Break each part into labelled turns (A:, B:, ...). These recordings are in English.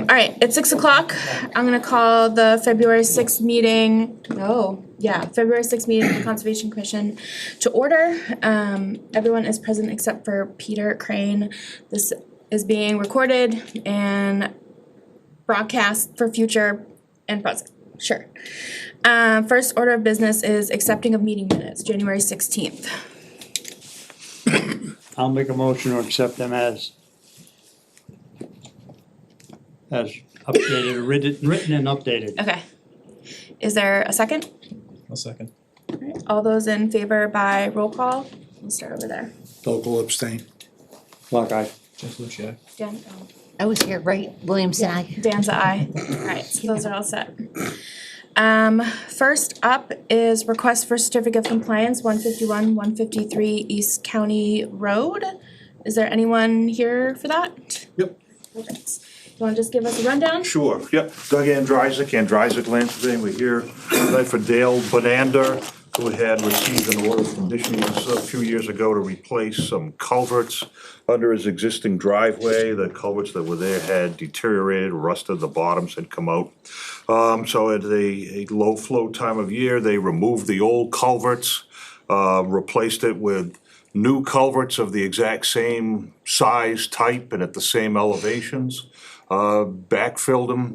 A: Alright, it's 6 o'clock. I'm gonna call the February 6th meeting, February 6th meeting of the Conservation Commission to order. Everyone is present except for Peter Crane. This is being recorded and broadcast for future and present. Sure. First order of business is accepting of meeting minutes, January 16th.
B: I'll make a motion to accept them as updated, written and updated.
A: Okay. Is there a second?
C: I'll second.
A: Alright, all those in favor by roll call? We'll start over there.
D: Local abstain.
B: Clock eye.
C: Jeff Lucia.
A: Dan,
E: I was here, right? Williamson, I.
A: Dan's a aye. Alright, so those are all set. First up is request for certificate of compliance, 151, 153 East County Road. Is there anyone here for that?
D: Yep.
A: Perfect. You wanna just give us a rundown?
D: Sure, yep. Doug Andrysik Land Surveying. We're here tonight for Dale Bonander, who had received an order of conditions a few years ago to replace some culverts under his existing driveway. The culverts that were there had deteriorated, rusted, the bottoms had come out. So at a low flow time of year, they removed the old culverts, replaced it with new culverts of the exact same size, type, and at the same elevations. Backfilled them.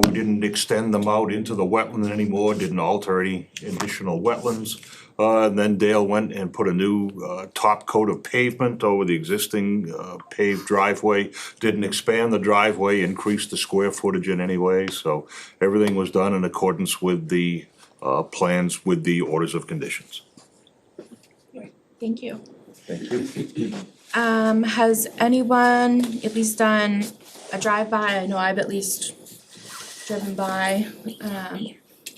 D: We didn't extend them out into the wetland anymore, didn't alter any additional wetlands. And then Dale went and put a new top coat of pavement over the existing paved driveway. Didn't expand the driveway, increase the square footage in any way. So everything was done in accordance with the plans with the orders of conditions.
A: Thank you.
D: Thank you.
A: Has anyone at least done a drive-by? I know I've at least driven by.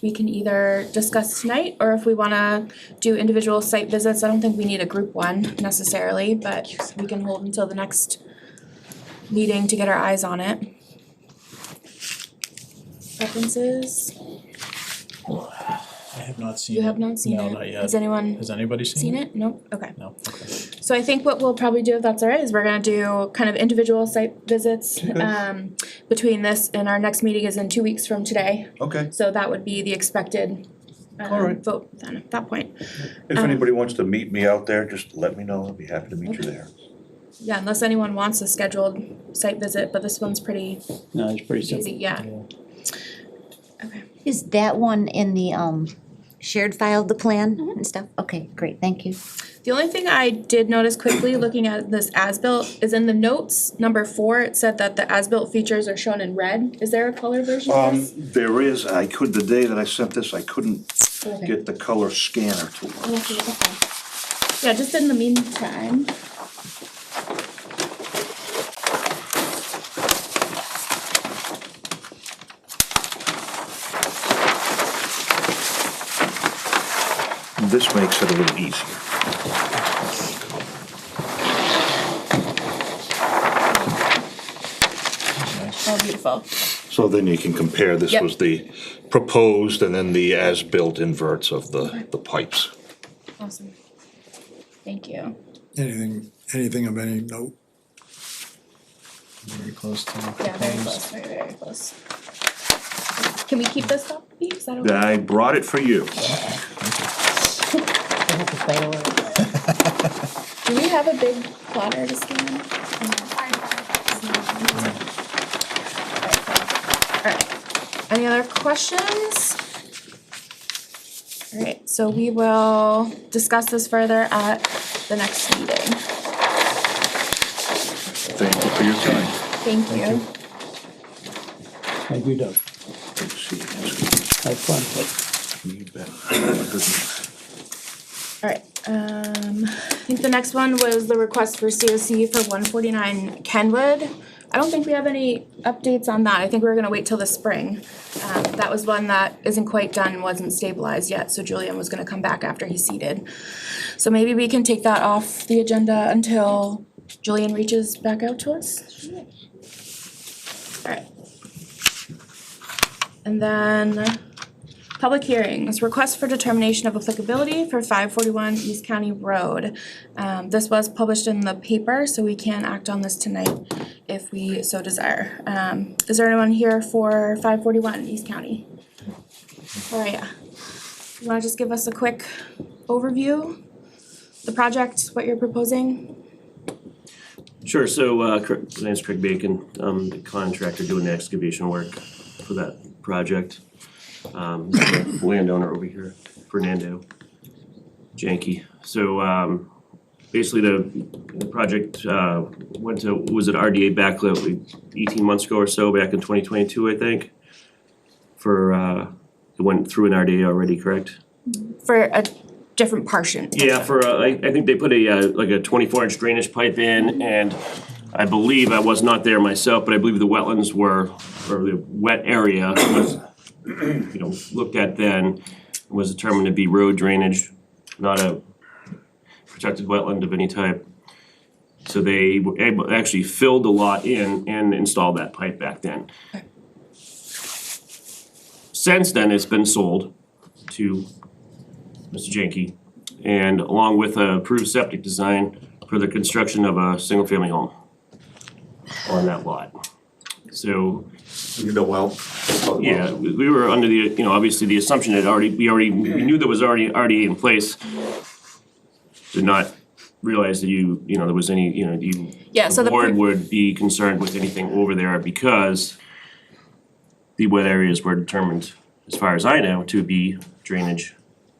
A: We can either discuss tonight, or if we wanna do individual site visits, I don't think we need a group one necessarily, but we can hold until the next meeting to get our eyes on it. Preferences?
C: I have not seen it.
A: You have not seen it?
C: No, not yet.
A: Has anyone
C: Has anybody
A: seen
C: seen
A: it? Nope, okay.
C: No, okay.
A: So I think what we'll probably do, if that's all right, is we're gonna do kind of individual site visits. Between this and our next meeting is in 2 weeks from today.
D: Okay.
A: So that would be the expected
D: All right.
A: vote then at that point.
D: If anybody wants to meet me out there, just let me know. I'd be happy to meet you there.
A: Yeah, unless anyone wants a scheduled site visit, but this one's pretty
B: No, it's pretty
A: easy,
B: simple.
A: yeah. Okay.
E: Is that one in the shared file, the plan and stuff? Okay, great, thank you.
A: The only thing I did notice quickly looking at this as-built is in the notes, number 4, it said that the as-built features are shown in red. Is there a color version of this?
D: There is, the day that I sent this, I couldn't
A: Okay.
D: get the color scanner to work.
A: Okay, okay. Yeah, just in the meantime.
D: This makes it a little easier.
A: Oh, beautiful.
D: So then you can compare, this
A: Yep.
D: was the proposed and then the as-built inverts of the pipes.
A: Awesome. Thank you.
F: Anything of any note?
C: Very close to the
A: Yeah, very
C: proposed.
A: close, very, very close. Can we keep this copy? Is that okay?
D: I brought it for you.
A: Do we have a big plotter to scan? Alright, any other questions? Alright, so we will discuss this further at the next meeting.
D: Thank you for your time.
A: Thank you.
B: Thank you, Doug.
D: Good to see you.
B: Have fun.
D: You bet. Good night.
A: Alright, I think the next one was the request for COC for 149 Kenwood. I don't think we have any updates on that. I think we're gonna wait till the spring. That was one that isn't quite done and wasn't stabilized yet, so Julian was gonna come back after he seeded. So maybe we can take that off the agenda until Julian reaches back out to us. Alright. And then public hearings, request for determination of applicability for 541 East County Road. This was published in the paper, so we can act on this tonight if we so desire. Is there anyone here for 541 East County? All right, you wanna just give us a quick overview? The project, what you're proposing?
G: Sure, so, my name's Craig Bacon, I'm the contractor doing the excavation work for that project. The landowner over here, Fernando Janke. So, basically the project, was at RDA back 18 months ago or so, back in 2022, I think. It went through an RDA already, correct?
A: For a different portion.
G: Yeah, I think they put like a 24-inch drainage pipe in, and I believe, I was not there myself, but I believe the wetlands were, or the wet area was, looked at then, was determined to be road drainage, not a protected wetland of any type. So they were actually filled the lot in and installed that pipe back then.
A: Okay.
G: Since then, it's been sold to Mr. Janke, and along with a approved septic design for the construction of a single-family home on that lot. So,
D: You know well.
G: yeah, we were under the, obviously the assumption that we knew that was already in place. Did not realize that there was any,
A: Yeah, so
G: the
A: the
G: board would be concerned with anything over there because the wet areas were determined, as far as I know, to be drainage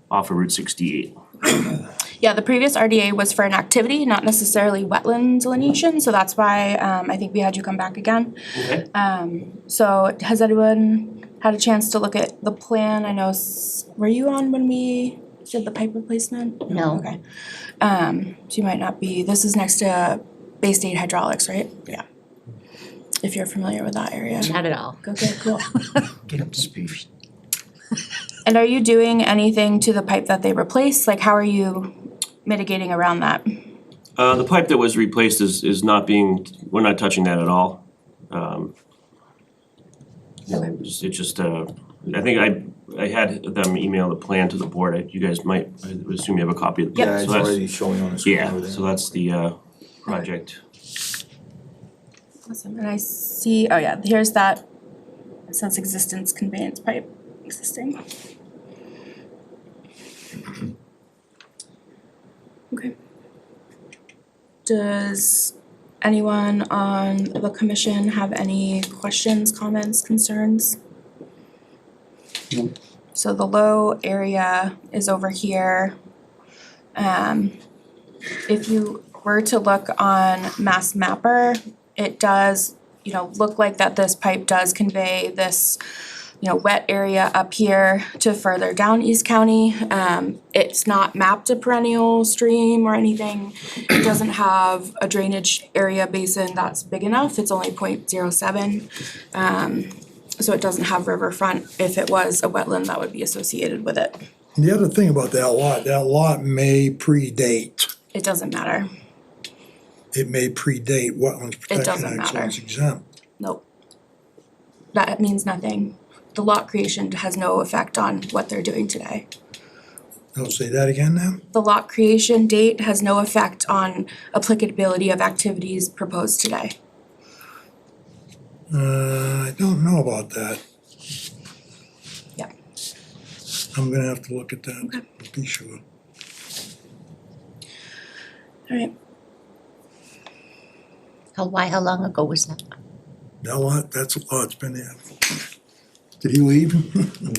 G: off of Route 68.
A: Yeah, the previous RDA was for an activity, not necessarily wetland delineation, so that's why I think we had you come back again.
G: Okay.
A: So has anyone had a chance to look at the plan? I know, were you on when we did the pipe replacement?
E: No.
A: Okay. So you might not be, this is next to Bay State Hydraulics, right? Yeah. If you're familiar with that area.
E: Not at all.
A: Okay, cool.
C: Get up to speed.
A: And are you doing anything to the pipe that they replaced? Like, how are you mitigating around that?
G: The pipe that was replaced is not being, we're not touching that at all. It's just, I think I had them email the plan to the board. You guys might, I would assume you have a copy of the plan.
C: Yeah,
G: So
C: it's
G: that's-
C: already showing on the screen over
G: Yeah,
C: there.
G: so that's the project.
A: Awesome, and I see, oh yeah, here's that, it says existence conveyance pipe existing. Okay. Does anyone on the commission have any questions, comments, concerns?
B: No.
A: So the low area is over here. If you were to look on Mass Mapper, it does, look like that this pipe does convey this, wet area up here to further down East County. It's not mapped a perennial stream or anything. It doesn't have a drainage area basin that's big enough. It's only 0.07. So it doesn't have riverfront. If it was a wetland, that would be associated with it.
F: The other thing about that lot may predate.
A: It doesn't matter.
F: It may predate Wetlands Protection
A: doesn't
F: Act, so
A: matter.
F: it's exempt.
A: Nope. That means nothing. The lot creation has no effect on what they're doing today.
F: I'll say that again now?
A: The lot creation date has no effect on applicability of activities proposed today.
F: I don't know about that.
A: Yeah.
F: I'm gonna have to look at that, to be sure.
A: Alright,
E: How long ago was that?
F: That's a lot's been there. Did he leave?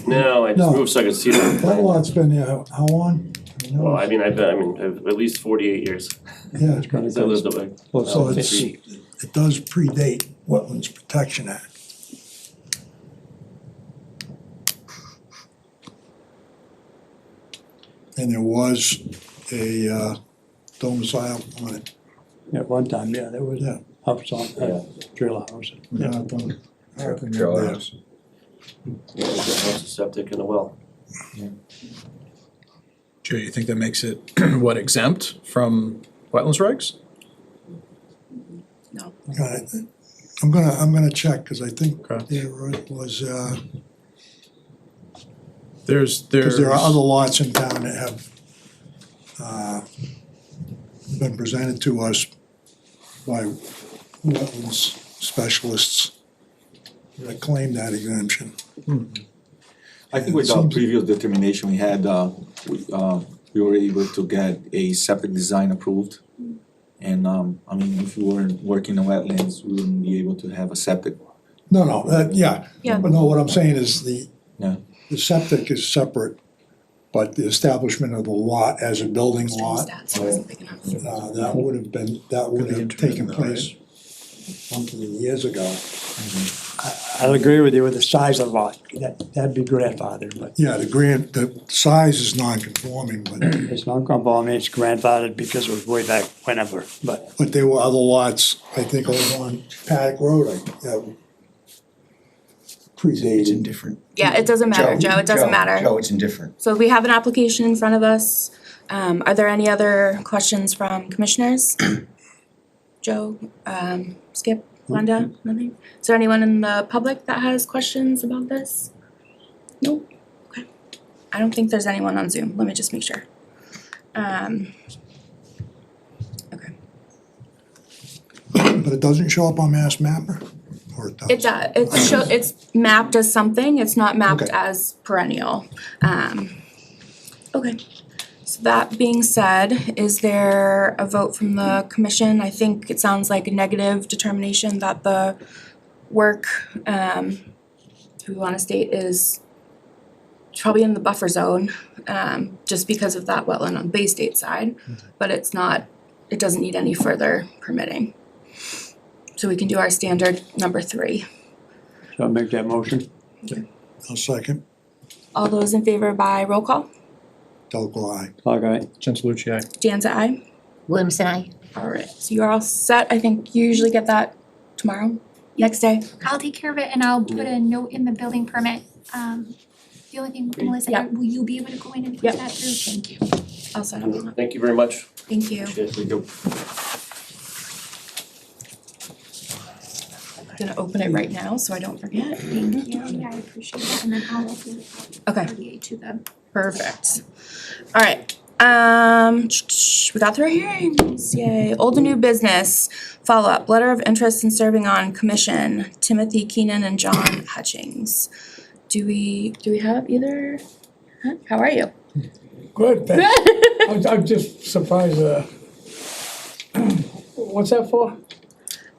G: No, I just
F: No.
G: moved so I could see them.
F: That lot's been there, how long? You know,
G: Well, I've at least 48 years.
F: Yeah,
B: It's gonna
G: So I
B: go,
G: lived up
B: well,
F: so
B: so
F: it's, it does predate Wetlands Protection Act. And there was a domicile on it.
B: at one time, yeah, there was
F: Yeah.
B: a house on, trailer house.
F: Yeah.
C: Trailers.
G: Yeah, there's a house, a septic, and a well.
C: Joe, you think that makes it, what, exempt from wetlands regs?
A: no.
F: I'm gonna check, cause I think
C: Okay.
F: there was,
C: There's.
F: cause there are other lots in town that have been presented to us by wetlands specialists that claim that exemption.
H: I think with our previous determination we had, we were able to get a septic design approved. And, I mean, if you weren't working in wetlands, we wouldn't be able to have a septic.
F: No, yeah.
A: Yeah.
F: But no, what I'm saying is
H: Yeah.
F: the septic is separate, but the establishment of the lot as a building lot,
A: Stats wasn't big enough.
F: that would have taken place something years ago.
B: I'll agree with you with the size of the lot, that'd be grandfathered, but
F: Yeah, the size is non-conforming,
B: it's not conforming, it's grandfathered because it was way back whenever, but
F: but there were other lots, I think over on Paddock Road, that
I: It's
F: predated.
I: indifferent.
A: Yeah, it doesn't matter, Joe, it doesn't matter.
I: Joe, it's indifferent.
A: So we have an application in front of us. Are there any other questions from commissioners? Joe, Skip, Glenda, nothing? Is there anyone in the public that has questions about this? Nope, okay. I don't think there's anyone on Zoom, let me just make sure. Okay,
F: But it doesn't show up on Mass Mapper, or it does?
A: it's mapped as something, it's not mapped
F: Okay.
A: as perennial. Okay, so that being said, is there a vote from the commission? I think it sounds like a negative determination that the work, we wanna state is probably in the buffer zone, just because of that wetland on Bay State side, but it's not, it doesn't need any further permitting. So we can do our standard number 3.
B: so I'll make that motion.
F: I'll second,
A: All those in favor by roll call?
F: Delco I.
B: Okay,
C: Jens Lucci, aye.
A: Danza, aye.
E: Williamson, I.
A: Alright, so you're all set, I think you usually get that tomorrow, next day?
J: I'll take care of it and I'll put a note in the building permit. The only thing, Melissa,
A: Yeah.
J: will you be able to go in and put
A: Yep.
J: that through? Thank you.
A: I'll set up on that,
G: Thank you very much.
A: thank you.
G: Yes, we go.
A: I'm gonna open it right now so I don't forget.
J: Thank you, yeah, I appreciate that, and then I'll also
A: Okay.
J: RDA to them.
A: Perfect. Alright, we got through our hearings, yay. Old and new business, follow-up, letter of interest in serving on commission, Timothy Keenan and John Hutchings. Do we have either? Huh? How are you?
K: Good, thanks. I'm just surprised, what's that for?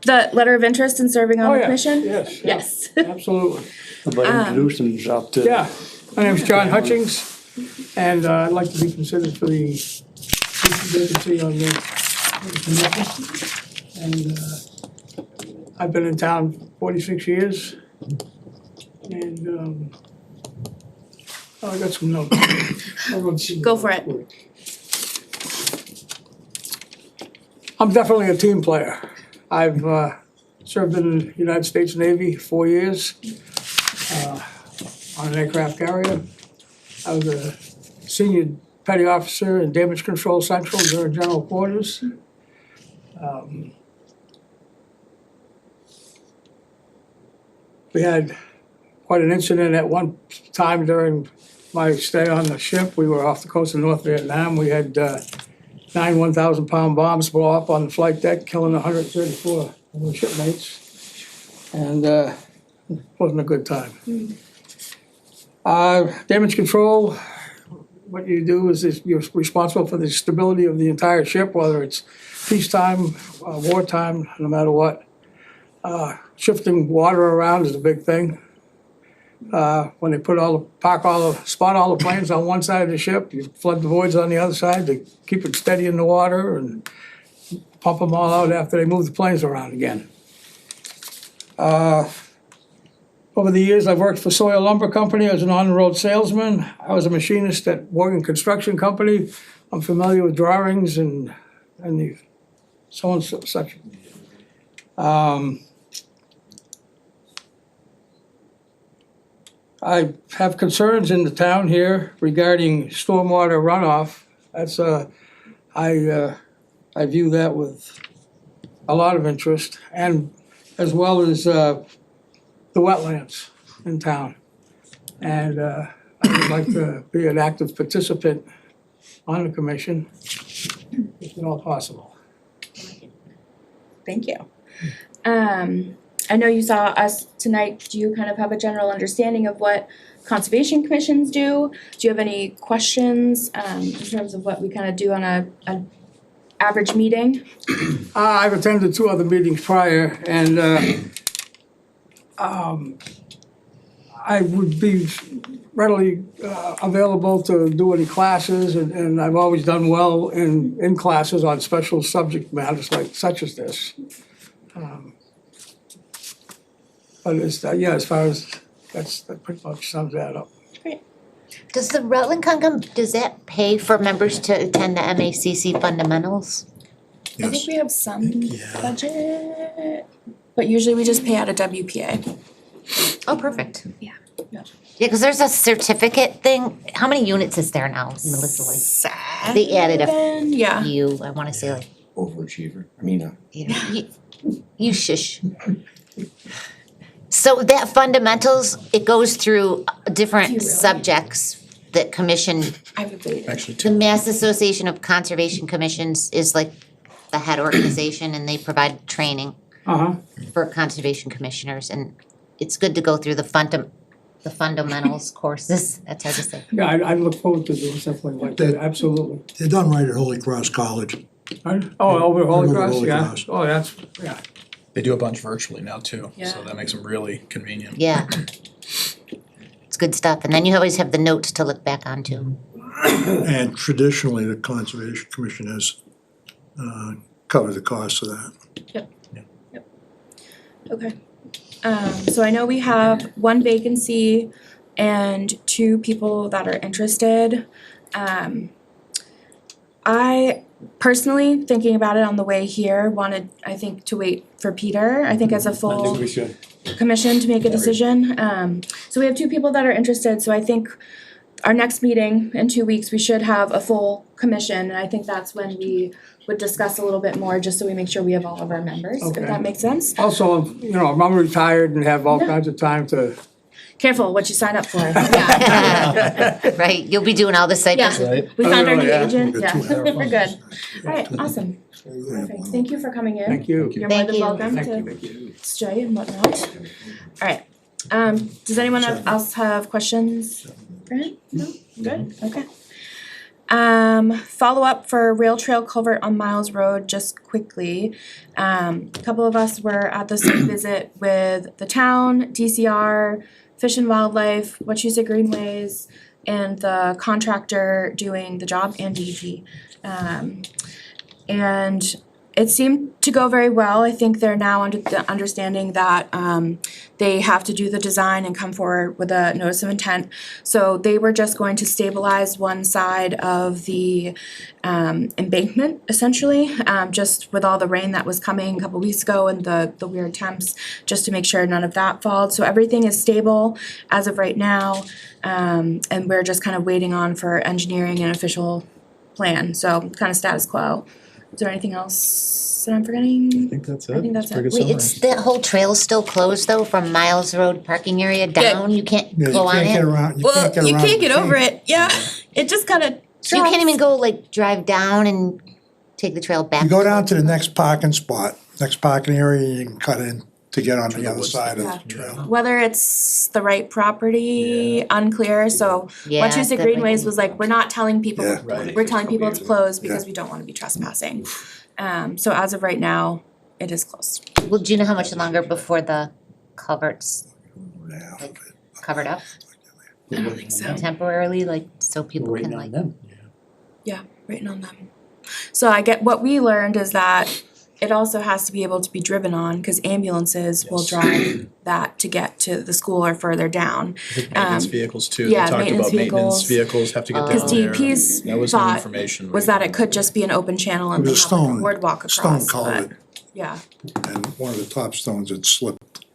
A: The letter of interest in serving on
K: Oh,
A: the
K: yeah,
A: commission?
K: yes, yeah.
A: Yes.
K: Absolutely.
B: but introduce himself to.
K: Yeah, my name's John Hutchings, and I'd like to be considered for the vacancy on the commission. And I've been in town 46 years, and I got some notes.
A: Go for it.
K: I'm definitely a team player. I've served in the United States Navy 4 years on an aircraft carrier. I was a senior petty officer in Damage Control Central during general quarters. We had quite an incident at one time during my stay on the ship. We were off the coast of North Vietnam. We had 9 1,000-pound bombs blow up on the flight deck, killing 134 of the shipmates. And it wasn't a good time. Damage control, what you do is you're responsible for the stability of the entire ship, whether it's peacetime, wartime, no matter what. Shifting water around is a big thing. When they spot all the planes on one side of the ship, you flood the voids on the other side to keep it steady in the water and pump them all out after they move the planes around again. Over the years, I've worked for Sawyer Lumber Company as an on-the-road salesman. I was a machinist at Morgan Construction Company. I'm familiar with drawings and the so on such. I have concerns in the town here regarding stormwater runoff. That's I view that with a lot of interest, and as well as the wetlands in town. And I would like to be an active participant on the commission, if at all possible.
A: Thank you. I know you saw us tonight, do you kind of have a general understanding of what conservation commissions do? Do you have any questions, in terms of what we kind of do on a average meeting?
K: I've attended 2 other meetings prior, and I would be readily available to do any classes, and I've always done well in classes on special subject matters like such as this. But it's, yeah, as far as, that pretty much sums that up.
E: Does the Rutland Concom, does that pay for members to attend the MACC fundamentals?
A: I think we have some budget, but usually we just pay out of WPA.
E: Oh, perfect.
A: Yeah.
E: Yeah, because there's a certificate thing. How many units is there now, Melissa? Like, they added a
A: Yeah.
E: few, I wanna say like,
I: Overachiever, I mean,
E: you shush. So that fundamentals, it goes through different subjects that commission.
A: I have a beta.
C: Actually,
E: The
C: two.
E: Mass Association of Conservation Commissions is like the head organization, and they provide training for conservation commissioners, and it's good to go through the fundamentals courses, that's hard to say.
K: Yeah, I look forward to doing something like that, absolutely.
F: They're done right at Holy Cross College.
K: Oh, over Holy
F: Over
K: Cross,
F: Holy
K: yeah,
F: Cross.
K: oh, that's, yeah.
C: They do a bunch virtually now too, so
A: Yeah.
C: that makes them really convenient.
E: Yeah. It's good stuff, and then you always have the notes to look back onto.
F: And traditionally, the Conservation Commission has covered the cost of that.
A: Okay. So I know we have 1 vacancy and 2 people that are interested. I personally, thinking about it on the way here, wanted, I think, to wait for Peter, I think as a full
B: should.
A: commission to make a decision. So we have 2 people that are interested, so I think our next meeting in 2 weeks, we should have a full commission, and I think that's when we would discuss a little bit more, just so we make sure we have all of our members, if
K: Okay.
A: that makes sense.
K: Also, you know, I'm retired and have all kinds of time to,
A: Careful what you sign up for, yeah.
E: Right, you'll be doing all the site
A: Yeah.
E: visits.
C: Right?
A: We found our new
K: Yeah.
A: agent,
F: We'll
A: yeah,
F: get 2 hours.
A: we're good. Alright, awesome, perfect, thank you for coming in.
K: thank you.
A: You're more
E: Thank
A: than
E: you.
A: welcome
K: Thank you,
A: to
K: thank you.
A: stay and whatnot. Alright, does anyone else have questions for him? No, good, okay. Follow up for rail trail culvert on Miles Road, just quickly. A couple of us were at the site visit with the town, DCR, Fish and Wildlife, Wachusett Greenways, and the contractor doing the job, and DEP. And it seemed to go very well. I think they're now under the understanding that they have to do the design and come forward with a notice of intent. So they were just going to stabilize one side of the embankment, essentially, just with all the rain that was coming a couple weeks ago and the weird temps, just to make sure none of that followed. So everything is stable as of right now, and we're just kind of waiting on for engineering and official plan. So kind of status quo. Is there anything else that I'm forgetting?
C: I think that's
A: I
C: it.
A: think that's
C: Pretty
A: it.
C: good
E: Wait,
C: summary.
E: it's, that whole trail's still closed though, from Miles Road parking area down, you can't
F: Yeah, you
E: go on
F: can't get
E: it?
F: around, you
A: Well,
F: can't get around.
A: you can't get
F: the
A: over
F: thing.
A: it, yeah, it just kind of
E: So you can't even go like drive down and take the trail back?
F: You go down to the next parking spot, next parking area, you can cut in to get on the other side of
A: Yeah.
F: the trail.
A: Whether it's the right property, unclear, so
E: Yeah,
A: Wachusett
E: that might
A: Greenways
E: be-
A: was like, we're not telling people,
F: Yeah.
I: Right.
A: we're telling people it's closed because
F: Yeah.
A: we don't wanna be trespassing. So as of right now, it is closed.
E: Well, do you know how much longer before the culvert's
F: Yeah.
E: covered up
A: I don't think so.
E: temporarily, like, so people can like?
A: Yeah, written on them. So I get, what we learned is that it also has to be able to be driven on, cause ambulances will drive that to get to the school or further down.
C: I think maintenance
A: Um,
C: vehicles too.
A: yeah,
C: They talked
A: maintenance
C: about maintenance
A: vehicles.
C: vehicles have to get down
A: Cause
C: there.
A: DEP's
C: That was new
A: thought
C: information.
A: was that it could just be an open channel and
F: It
A: they
F: was
A: have like a
F: stone-
A: boardwalk across,
F: Stone
A: but,
F: culvert,
A: yeah.
F: and one of the top stones had slipped.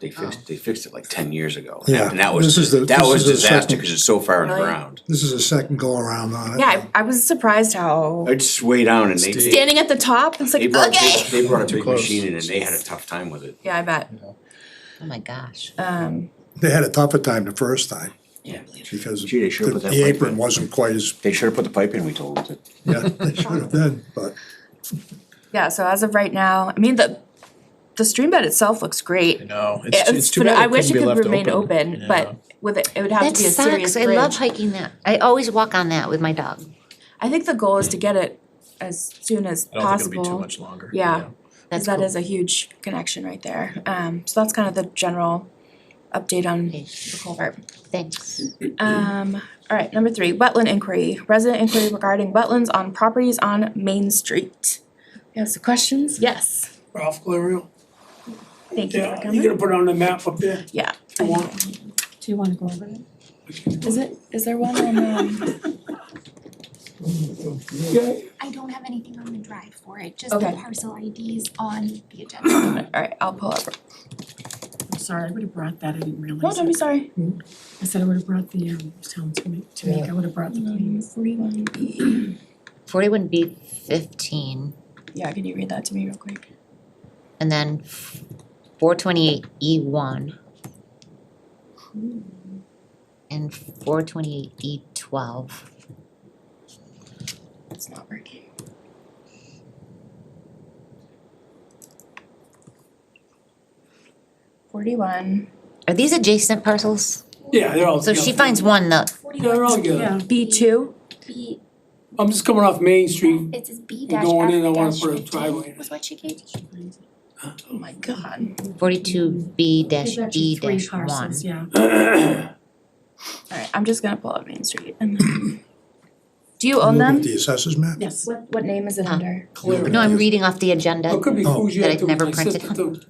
I: they fixed it like 10 years ago.
F: Yeah.
I: And that
F: This
I: was
F: is the
I: disaster
F: second-
I: because it's so far in the
A: Really?
I: ground.
F: This is a second go around on it.
A: Yeah, I was surprised how,
I: It's way down and they,
C: Steep.
A: standing at the top, it's like,
I: they brought,
A: okay.
I: they brought a
C: Too
I: big
C: close.
I: machine in and they had a tough time with it.
A: Yeah, I bet.
E: Oh my gosh.
F: They had a tougher time the first time,
I: Yeah.
F: because
I: Gee, they should've put that
F: the
I: pipe
F: apron
I: in.
F: wasn't quite as,
I: They should have put the pipe in, we told them to.
F: yeah, they should have been, but
A: Yeah, so as of right now, I mean, the stream bed itself looks great.
C: No, it's too bad
A: I
C: it
A: wish it
C: couldn't be
A: could
C: left
A: remain
C: open.
A: open, but with it would have
E: That
A: to be a serious
E: sucks,
A: bridge.
E: I love hiking that. I always walk on that with my dog.
A: I think the goal is to get it as soon as
C: I don't think it'll
A: possible.
C: be too much longer.
A: Yeah, cause
E: That's
A: that
E: cool.
A: is a huge connection right there. So that's kind of the general update on
E: Okay.
A: the culvert.
E: Thanks.
A: All right, number 3, wetland inquiry. Resident inquiry regarding wetlands on properties on Main Street. You have some questions? Yes.
K: Ralph Clario.
A: Thank you for
K: Yeah, you
A: coming.
K: gonna put it on the map up there?
A: Yeah.
K: You want?
J: Do you wanna go over it?
A: Is there one on
K: Yeah,
J: I don't have anything on the drive for it, just the
A: Okay.
J: parcel IDs on the agenda.
A: all right, I'll pull up.
L: I'm sorry, I would have brought that, I didn't realize.
A: No, don't be sorry.
L: I said I would have brought the, town to make, I would have brought the plans.
A: 41B.
E: 41B 15,
A: Yeah, can you read that to me real quick?
E: and then 428E1. And 428E12.
A: It's not working. .41.
E: Are these adjacent parcels?
K: yeah, they're all
E: So
K: together.
E: she finds one that,
K: They're all together.
L: Yeah,
A: B2?
J: B,
K: I'm just coming off Main Street,
J: it says B
K: and
J: dash
K: going in, I
J: F
K: wanna
J: dash
K: put a
J: 15
K: driveway in.
J: was what she gave.
A: Oh my god.
E: 42B-D-1.
L: there's actually 3 parcels, yeah.
A: Alright, I'm just gonna pull up Main Street and then. Do you own
F: Look
A: them?
F: at the assessors map?
L: Yes.
A: What name is it
E: Huh.
A: under?
E: No, I'm reading off the agenda.
K: Oh, it could be
F: Oh.
K: Fuji,
E: That I've
K: too.
E: never
K: I sent
E: printed.
K: it to-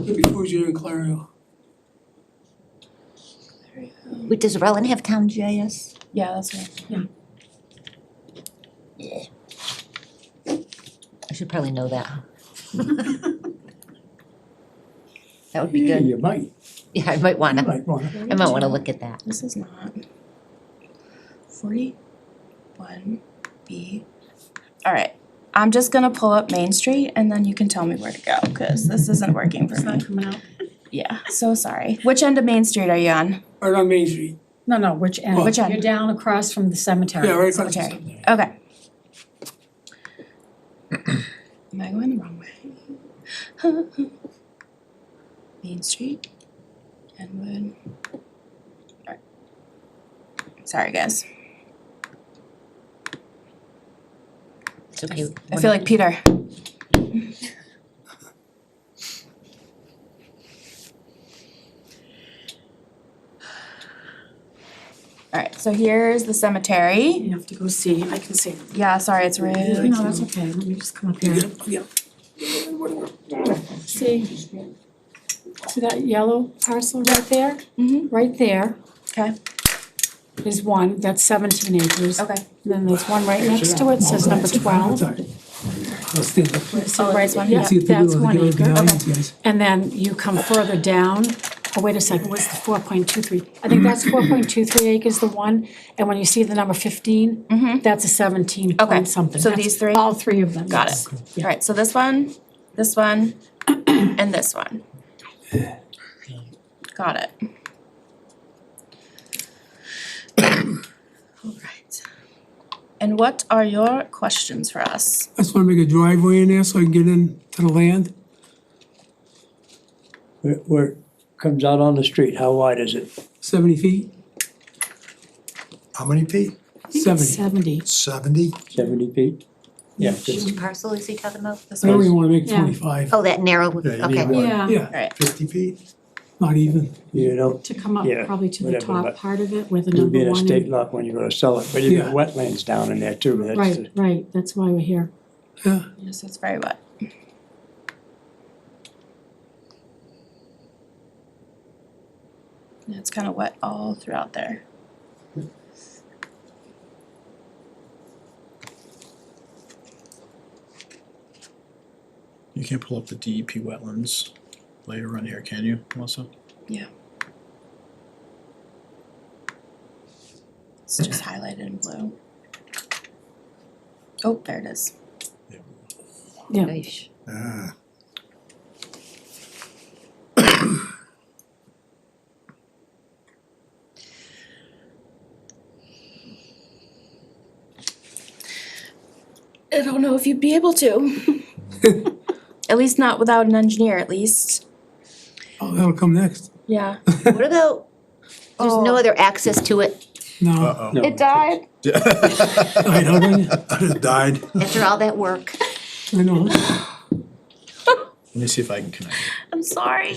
K: Could be Fuji and Clario.
E: Wait, does Rutland have town GIS?
A: Yeah, that's right.
E: I should probably know that. That would be
B: Yeah,
E: good.
B: you might,
E: Yeah, I might
B: you
E: wanna,
B: might wanna.
E: I might wanna look at that.
A: This is not. 41B. Alright, I'm just gonna pull up Main Street and then you can tell me where to go, cause this isn't working for
L: It's
A: me.
L: not coming out.
A: Yeah, so sorry. Which end of Main Street are you on?
K: Right on Main Street.
L: No, which end?
A: Which end?
L: You're down across from the cemetery.
K: Yeah, right across the
A: Cemetery.
K: cemetery.
A: Okay. Am I going the wrong way? Main Street, Kenwood. Alright. Sorry, guys.
E: It's okay.
A: I feel like Peter. Alright, so here's the cemetery.
L: You have to go see, I can see.
A: Yeah, sorry, it's really.
L: No, that's okay, let me just come up here.
K: Yeah.
L: See that yellow parcel right there? Right there
A: Okay,
L: is one, that's 17 acres.
A: okay.
L: And then there's one right next to it, says number 12. So right, yeah, that's 1 acre. And then you come further down, oh, wait a second, what's the 4.23? I think that's 4.23 acres, the one, and when you see the number 15, that's a 17
A: Okay,
L: point something.
A: so
L: That's
A: these three?
L: All 3 of them,
A: Got
L: yes.
A: it. Alright, so this one, and this one. Got it. Alright. And what are your questions for us?
K: I just wanna make a driveway in there so I can get in to the land.
B: Where it comes out on the street, how wide is it?
K: 70 feet,
F: How many feet?
K: 70.
L: 70.
F: 70?
B: 70 feet? Yeah.
E: Which parcel is he talking about?
A: This
K: I don't
A: one?
K: even wanna make
L: Yeah.
K: 25,
E: Oh, that narrow,
F: Yeah, you
E: okay.
F: need one.
L: Yeah,
K: yeah,
A: Alright,
F: 50 feet?
K: not even.
B: You know,
L: to come up
B: Yeah,
L: probably to the
B: whatever,
L: top
B: but
L: part of it where the
B: it'll be
L: number
B: an
L: 1
B: estate
L: is.
B: lot when you go to sell it, but you got
K: Yeah.
B: wetlands down in there too, that's.
L: Right, that's why we're here.
K: Yeah,
A: yes, it's very wet. Yeah, it's kinda wet all throughout there.
C: You can't pull up the DEP wetlands later on here, can you, Melissa?
A: Yeah. It's just highlighted in blue. Oh, there it is.
L: Yeah.
E: Yeesh.
F: Ah,
A: I don't know if you'd be able to. At least not without an engineer, at least.
K: Oh, that'll come next.
A: Yeah.
E: What about, there's no other access to it
K: No,
A: It died.
K: I know, it died.
E: after all that work?
K: I know.
C: Let me see if I can connect.
A: I'm sorry.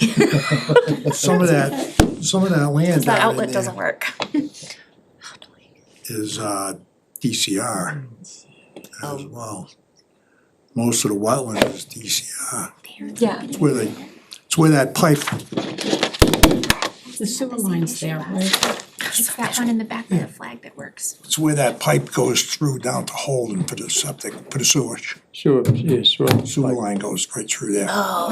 F: Some of that land
A: That
F: down
A: outlet
F: in
A: doesn't
F: there
A: work.
F: is DCR
E: Oh.
F: as well. Most of the wetland is DCR.
A: Yeah.
F: It's where that pipe,
L: The sewer line's there, right?
J: It's that one in the back of the flag that works.
F: it's where that pipe goes through down to Holden for the septic, for the sewage.
B: Sure, yeah, sure.
F: Sewer line goes right through there.
E: Oh,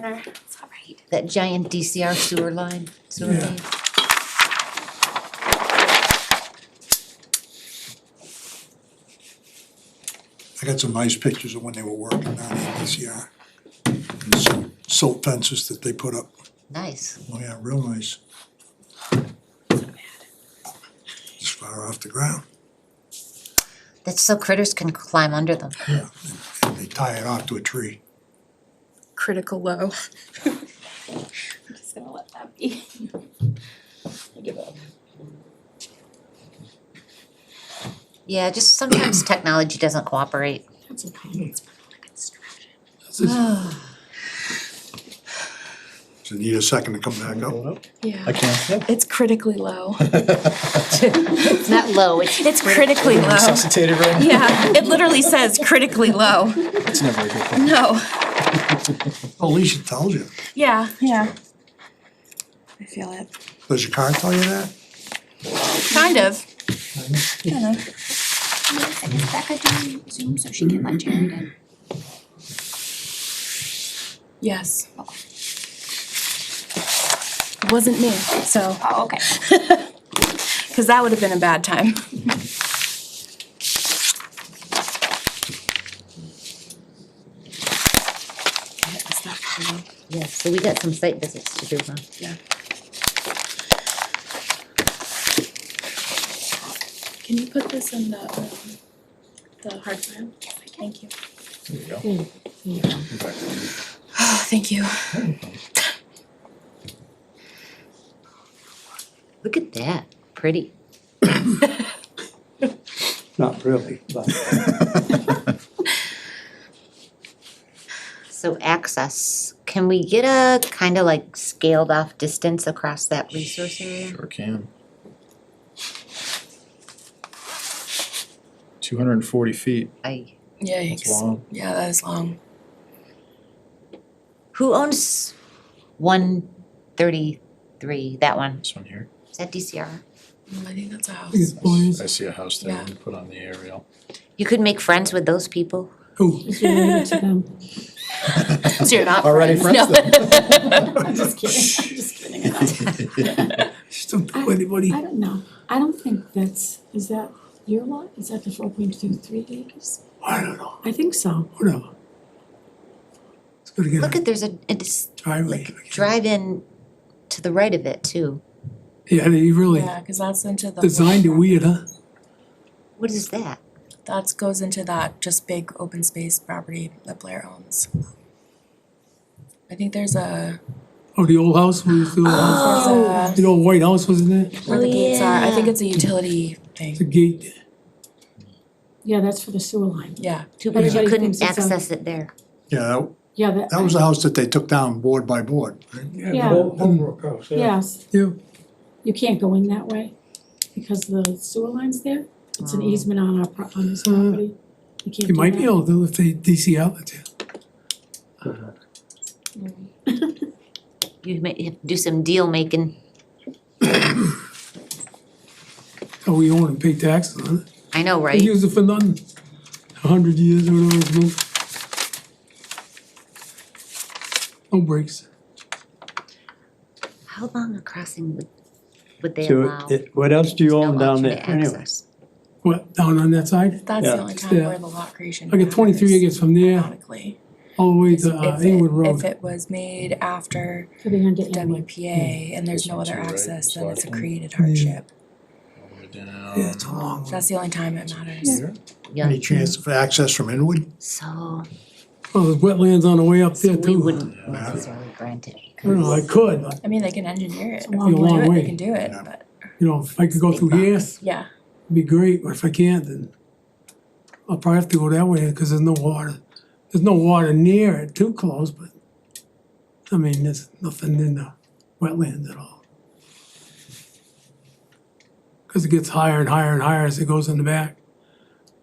J: It's all right.
E: that giant DCR sewer line, sewer
F: Yeah.
E: main.
F: I got some nice pictures of when they were working on the DCR. And some silt fences that they put up.
E: Nice.
F: Oh yeah, real nice. It's far off the ground.
E: That's so critters can climb under them.
F: Yeah. And they tie it off to a tree.
A: Critical low. I'm just gonna let that be. I give up.
E: Yeah, just sometimes technology doesn't cooperate.
L: That's okay.
F: So you need a second to come back up?
A: Yeah.
C: I can.
A: It's critically low.
E: It's not low,
A: It's critically low.
C: Resuscitated right now?
A: Yeah, it literally says critically low.
C: It's never a good thing.
A: No.
F: Well, at least it tells you.
A: Yeah, yeah. I feel it.
F: Does your car tell you that?
A: Kind of.
J: Is Becca doing Zoom so she can let Jared in?
A: Yes. It wasn't me, so.
J: Oh, okay.
A: Cause that would have been a bad time.
E: Yeah, so we got some site visits to do, huh?
A: Yeah. Can you put this in the hard file? Thank you.
C: There you go.
A: Oh, thank you.
E: Look at that, pretty.
B: Not really, but
E: So access, can we get a kind of like scaled off distance across that resource area?
C: Sure can. 240 feet.
E: I,
A: Yikes.
C: long.
A: Yeah, that is long.
E: who owns 133, that one?
C: This one here.
E: Is that DCR?
A: I think that's a house.
K: It's boys.
C: I see a house there.
A: Yeah.
C: Let me put on the aerial.
E: You could make friends with those people.
K: Who?
L: It's related to them.
A: So you're not
C: Already
A: friends?
L: I'm just kidding, I'm just kidding.
K: Just don't tell anybody.
L: I don't know. I don't think that's, is that your lot? Is that the 4.23 acres?
K: I don't know.
L: I think so.
K: Whatever. It's gonna get
E: Look
K: a
E: at, there's it's
K: driveway.
E: like drive-in to the right of it too.
K: Yeah, they really
A: Yeah, cause that's into the.
K: designed it weird, huh?
E: What is that?
A: That goes into that just big open space property that Blair owns. I think there's a,
K: Oh, the old house, where the old house,
A: there's
K: the old white house, wasn't there?
A: where the gates are, I think
E: yeah.
A: it's a utility
K: It's a
A: thing,
K: gate.
L: Yeah, that's for the sewer line.
A: yeah.
E: Too bad you
L: Everybody
E: couldn't
L: thinks it's a-
E: access it there.
F: Yeah,
L: Yeah,
F: that was the house that they took down board by board, right?
L: Yeah.
K: Holbrook House,
L: Yes,
K: Yeah.
L: you can't go in that way because the sewer line's there. It's an easement on our, on this property. You can't
K: You
L: do
K: might be
L: that.
K: able to if they DC outlet there.
E: You may have to do some deal making.
K: Oh, we own and pay taxes on it.
E: I know,
K: They
E: right?
K: use it for nothing. 100 years or whatever it's been. No breaks.
E: How long a crossing would they
B: so
E: allow?
B: what else do you
E: There's
B: own
E: no
B: down there
E: alternate
B: anyway?
E: access.
K: What, down on that side?
A: That's
B: Yeah.
A: the only time
K: Yeah.
A: where the lot creation
K: I got 23
A: matters,
K: acres from there
A: ironically.
K: all the way
A: If
K: to Inglewood
A: if
K: Road.
A: it was made after
L: For the under
A: the WPA and there's no other
C: This one too, right?
A: access,
C: This
A: then it's a
C: last one?
A: created hardship.
C: All the way down.
K: Yeah, it's a long one.
A: That's the only time it matters.
E: Yeah,
F: Any chance of access from Inwood?
E: so
K: Well, there's wetlands on the way up
E: So
K: there
E: we
K: too.
E: wouldn't necessarily grant it.
K: I don't know, I could, but,
A: I mean, they can engineer it. If
K: a
A: they can
K: long
A: do it,
K: way.
A: they can do it, but,
K: you know, if I could go through here, it'd
A: yeah.
K: be great, but if I can't, then I'll probably have to go that way, cause there's no water. There's no water near it, too close, but, I mean, there's nothing in the wetlands at all. Cause it gets higher and higher and higher as it goes in the back.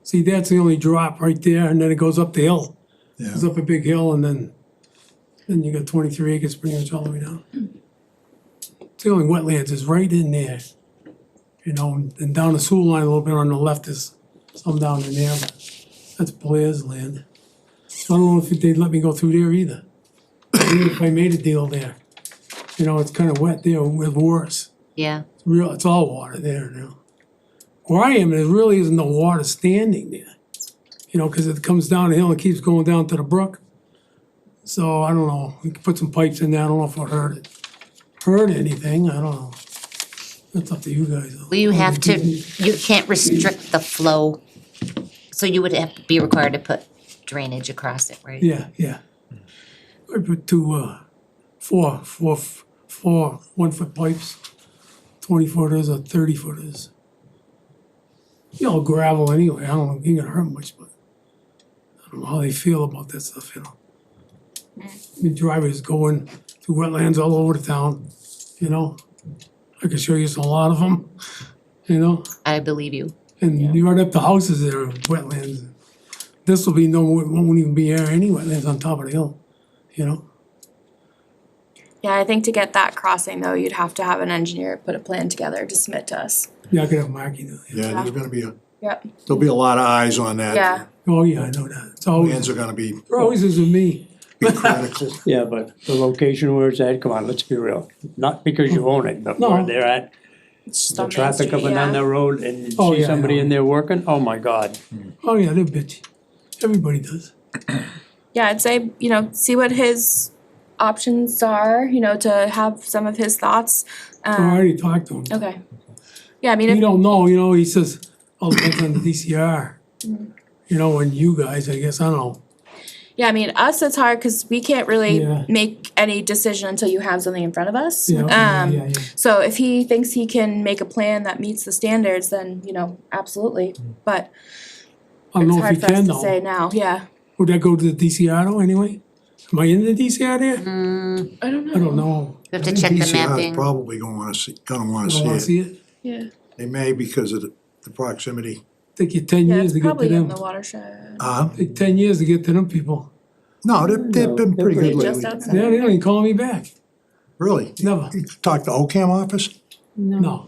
K: See, that's the only drop right there, and then it goes up the hill.
F: Yeah.
K: Goes up a big hill, and then you got 23 acres pretty much all the way down. It's the only wetlands is right in there. You know, and down the sewer line a little bit on the left is some down in there, but that's Blair's land. So I don't know if they'd let me go through there either. Even if I made a deal there. You know, it's kinda wet there with worse.
E: Yeah,
K: It's all water there now. Where I am, there really isn't no water standing there. You know, cause it comes down the hill and keeps going down to the brook. So I don't know, we could put some pipes in there, I don't know if it hurt anything, I don't know. That's up to you guys. though.
E: well, you have to, you can't restrict the flow, so you would have to be required to put drainage across it, right?
K: Yeah, yeah. I put two, four 1-foot pipes, 20-footers or 30-footers. You know, gravel anyway, I don't know, it ain't gonna hurt much, but I don't know how they feel about that stuff, you know. The drivers going through wetlands all over the town, you know. I can show you a lot of them, you know,
E: I believe you.
K: and you right up to houses that are wetlands. This will be won't even be air any wetlands on top of the hill, you know.
A: Yeah, I think to get that crossing though, you'd have to have an engineer put a plan together to submit to us.
K: Yeah, I could have Marky do it.
F: Yeah, there's gonna be
A: Yep.
F: there'll be a lot of eyes on that.
A: Yeah,
K: Oh, yeah, I know that. It's always,
F: Plans are gonna be
K: always is with me.
F: critical.
B: Yeah, but the location where it's at, come on, let's be real. Not because you own it, but
K: No.
B: where they're at,
A: it's just
B: the
A: on Main
B: traffic
A: Street,
B: up and down
A: yeah.
B: that road and you
K: Oh,
B: see
K: yeah, I
B: somebody
K: know.
B: in there working, oh my God.
K: Oh, yeah, they're bitchy. Everybody does.
A: Yeah, I'd say, you know, see what his options are, you know, to have some of his thoughts.
K: I already talked to him.
A: Okay. Yeah, I mean,
K: He
A: if,
K: don't know, you know, he says, all depends on the DCR. You know, and you guys, I guess, I don't know.
A: yeah, I mean, us, it's hard because we can't really
K: Yeah.
A: make any decision until you have something in front of us.
K: Yeah, yeah.
A: So if he thinks he can make a plan that meets the standards, then, you know, absolutely. But
K: I don't
A: it's
K: know
A: hard
K: if
A: for
K: he
A: us
K: can
A: to say
K: though.
A: now, yeah.
K: Would that go to the DCR though, anyway? Am I in the DCR there?
A: I don't know.
K: I don't know.
E: You have to check the
F: DCR is
E: mapping.
F: probably gonna wanna see
K: I don't wanna
F: it.
K: see it.
A: Yeah,
F: They may because of the proximity.
K: Take you 10
A: yeah,
K: years
A: it's
K: to get to
A: probably in
K: them.
A: the watershed.
K: Take 10 years to get to them people.
F: No, they've been pretty good
A: Just
F: lately.
A: outside.
K: Yeah, they don't even call me back.
F: Really?
K: Never.
F: You talked to OCAM office?
K: No.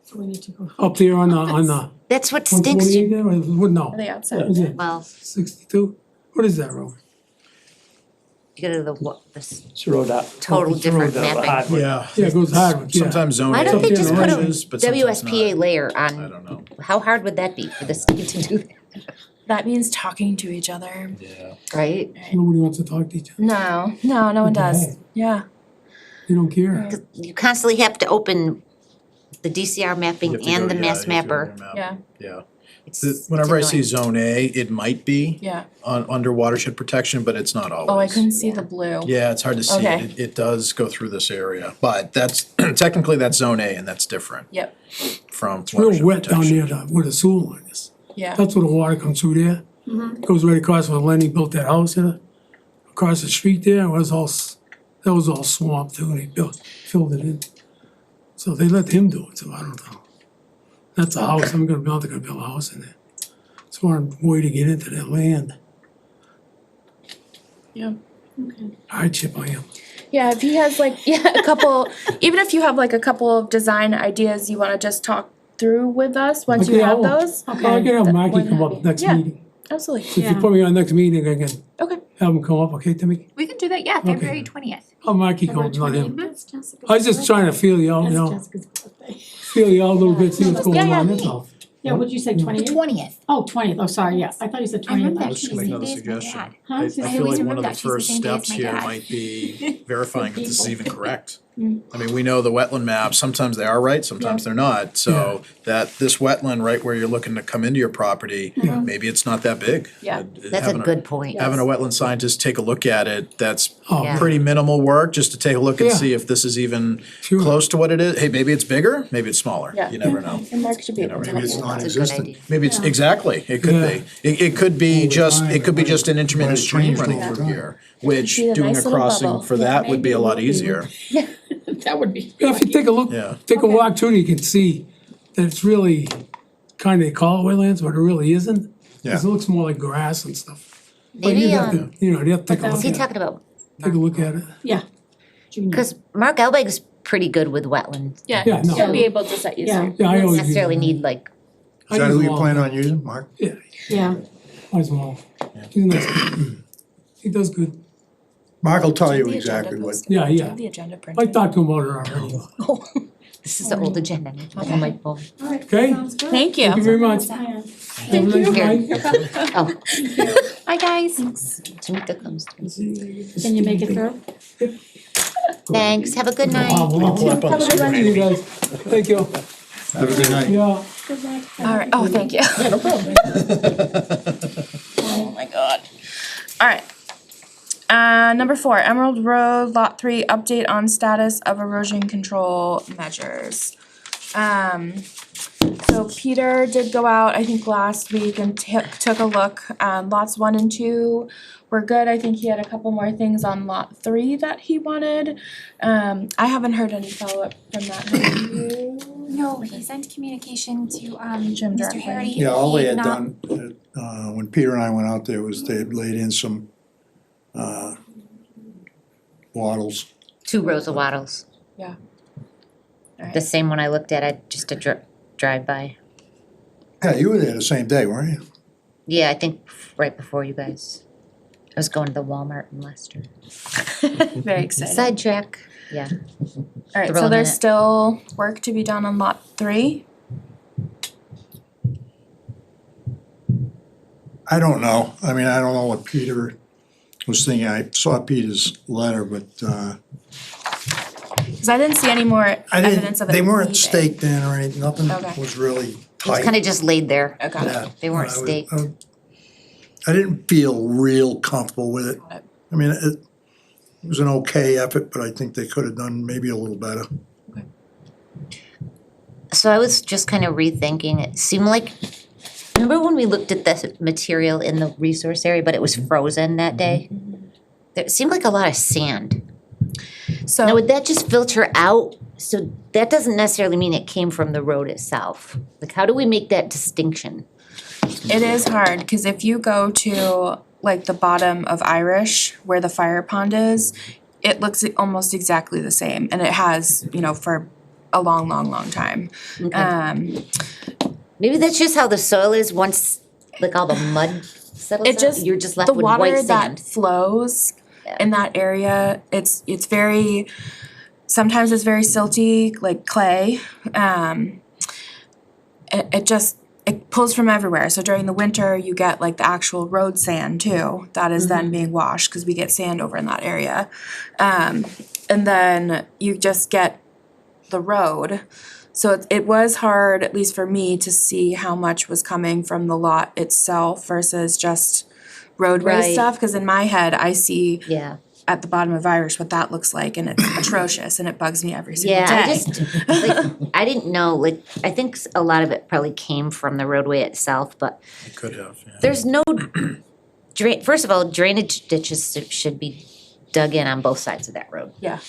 L: So we need to go.
K: Up there on the
E: That's what stinks
K: 128
E: you,
K: there, or what, no,
A: Are they outside?
K: what is it,
E: well,
K: 62? What is that road?
E: you go to the, what, this
B: It's a road up.
E: total
B: It's a road
E: different
B: up,
E: mapping.
B: hardwood.
C: Yeah.
K: Yeah, it goes Hardwick, yeah.
C: Sometimes zone
E: Why
C: A
E: don't they
K: Up
E: just
K: there,
E: put a
C: ranges, but sometimes
E: WSPA
C: not.
E: layer
C: I
E: on,
C: don't know.
E: how hard would that be for the state to do that,
A: That means talking to each other.
C: Yeah.
E: right?
K: Nobody wants to talk to each other.
A: No, no one does. Yeah.
K: They don't care.
E: You constantly have to open the DCR mapping
C: You have to
E: and
C: go-
E: the
C: yeah,
E: mass
C: you have to
E: mapper.
C: open your map.
A: Yeah.
C: Yeah.
E: It's
C: Whenever I see
E: annoying.
C: zone A, it might be
A: Yeah.
C: under watershed protection, but it's not always.
A: Oh, I couldn't see the blue.
C: Yeah, it's hard to see.
A: Okay.
C: It does go through this area, but that's, technically that's zone A and that's different
A: Yep.
C: from
K: It's real
C: watershed
K: wet down
C: protection.
K: near where the sewer line is.
A: Yeah.
K: That's where the water comes through there. Goes right across where Lenny built that house there. Across the street there, it was that was all swamp too, and he filled it in. So they let him do it, so I don't know. That's a house, they're gonna build a house in there. It's one way to get into that land.
A: Yeah.
K: Hardship I am.
A: Yeah, if he has like, a couple, even if you have like a couple of design ideas you wanna just talk through with us, once you
K: Okay,
A: have
K: I'll-
A: those.
K: I can have
A: More
K: Mikey
A: than
K: come up
A: happy.
K: next
A: Yeah.
K: meeting.
A: Absolutely.
K: So if you put me on next meeting, I can
A: Okay.
K: have him come up, okay, Timmy?
J: We can do that, yeah, February 20th.
K: I'll Mikey come, not him.
L: That's Jessica's
K: I was just trying to feel you out, you
L: That's
K: know,
L: Jessica's birthday.
K: feel you out a little bit, see what's going
A: Yeah,
K: on,
A: yeah.
K: that's all.
L: Yeah, what'd you say,
J: The
L: 28th?
J: 20th.
L: Oh, 20th, oh, sorry, yes, I thought you said
J: I remember
L: 20th.
J: that
C: I was
J: she's
C: gonna make
J: the
C: another
J: same day as my
C: suggestion.
J: dad.
L: Huh?
C: I
L: She's
C: feel
J: always
C: like one
J: remember
C: of the
J: that she's the
C: first
J: same day as
C: steps
J: my
C: here
J: dad.
C: might be verifying that this is even correct. I mean, we know the wetland maps, sometimes they are right, sometimes they're not, so that this wetland right where you're looking to come into your property, maybe it's not that big.
A: Yeah.
E: That's a good point.
C: Having a wetland scientist take a look at it, that's
E: Yeah.
C: pretty minimal work, just to take a look and
K: Yeah.
C: see if this is even
K: Sure.
C: close to what it is. Hey, maybe it's bigger, maybe it's smaller,
A: Yeah.
C: you never know.
A: And Mark should be able to.
F: Maybe it's
E: That's a good
F: non-existent.
E: idea.
C: Maybe it's, exactly, it could
K: Yeah.
C: be. It could be just,
F: time,
C: it could be just an intermittent
F: might
C: stream
F: change
C: running
F: over
C: through
F: time.
C: here, which
A: See the
C: doing
A: nice
C: a
A: little
C: crossing
A: bubble.
C: for that would be a lot easier.
L: That would be.
K: Yeah, if you take a look,
C: Yeah.
K: take a walk too, you can see that it's really kind of, they call it wetlands, but it really isn't. Because it looks more like grass and stuff. But
E: Maybe,
K: you have to, you know, you have to take a
E: is
K: look
E: he
K: at it.
E: talking about,
K: Take a look at it.
L: Yeah. Junior.
E: because Mark Elbig's pretty good with wetlands.
A: Yeah,
K: Yeah, no.
A: he'll be able to set you
L: Yeah.
A: straight.
K: Yeah, I
E: Don't
K: always use
E: necessarily
K: it.
E: need like,
K: I
F: Is that
K: use
F: who
K: them
F: you
K: all.
F: plan on using, Mark?
K: Yeah,
L: Yeah.
K: might as well. He's a nice guy. He does good.
F: Mark will tell you
A: The agenda
F: exactly what.
A: posted.
K: Yeah, yeah.
A: The agenda
K: I
A: printed.
K: talked to him about it already.
E: this is the old agenda, on my phone.
K: Okay?
A: Thank
K: Thank you
A: you.
K: very much. Have a nice night.
E: Oh,
A: Bye, guys.
E: Tamika comes through.
L: Can you make it through?
E: Thanks, have a good night.
C: Pull up on the screen.
K: Thank you guys. Thank you.
F: Have a good night.
K: Yeah.
A: All right. Oh, thank you.
C: Yeah, no problem.
A: Oh my god. All right. Number 4, Emerald Road, Lot 3, update on status of erosion control measures. So Peter did go out, I think last week and took a look. Lots 1 and 2 were good. I think he had a couple more things on lot 3 that he wanted. I haven't heard any follow-up from that. Have you?
J: No, he sent communication to
A: Jim
J: Mr.
A: directly.
J: Harity.
F: Yeah, all they
J: He
F: had
J: not-
F: done, when Peter and I went out there, was they had laid in some, wattles.
E: 2 rows of wattles.
A: Yeah. Alright.
E: The same one I looked at, just a drive by.
F: Yeah, you were there the same day, weren't you?
E: Yeah, I think right before you guys. I was going to the Walmart in Leicester.
A: Very excited.
E: Sidetrack, yeah.
A: All right, so
E: Throwing in
A: there's
E: it.
A: still work to be done on lot 3.
F: I don't know. I mean, I don't know what Peter was thinking. I saw Peter's letter, but,
A: Cause I didn't see any more
F: I
A: evidence
F: didn't,
A: of it
F: they weren't
A: leaving.
F: staked in or anything, nothing
A: Okay.
F: was really
E: It's
F: tight.
E: kinda just laid there.
A: Okay.
F: Yeah.
E: They weren't
F: I was-
E: staked.
F: I didn't feel real comfortable with it.
A: Got it.
F: I mean, it was an okay effort, but I think they could have done maybe a little better.
E: So I was just kind of rethinking, it seemed like, remember when we looked at the material in the resource area, but it was frozen that day? It seemed like a lot of sand. Now,
A: So
E: would that just filter out? So that doesn't necessarily mean it came from the road itself. Like, how do we make that distinction?
A: it is hard, cause if you go to like the bottom of Irish where the fire pond is, it looks almost exactly the same and it has, you know, for a long time.
E: Okay. Maybe that's just how the soil is once, like all the mud settles
A: It
E: out,
A: just,
E: you're just left
A: the
E: with white
A: water
E: sand.
A: that flows in that area, it's very, sometimes it's very silty, like clay. It pulls from everywhere, so during the winter, you get like the actual road sand too, that is then being washed, cause we get sand over in that area. And then you just get the road. So it was hard, at least for me, to see how much was coming from the lot itself versus just roadway
E: Right.
A: stuff, cause in my head, I see
E: Yeah,
A: at the bottom of Irish what that looks like, and it's atrocious, and it bugs me every single day.
E: yeah, I just, like, I didn't know, like, I think a lot of it probably came from the roadway itself, but
C: It could have, yeah.
E: there's no first of all, drainage ditches should be dug in on both sides of that road.
A: Yeah.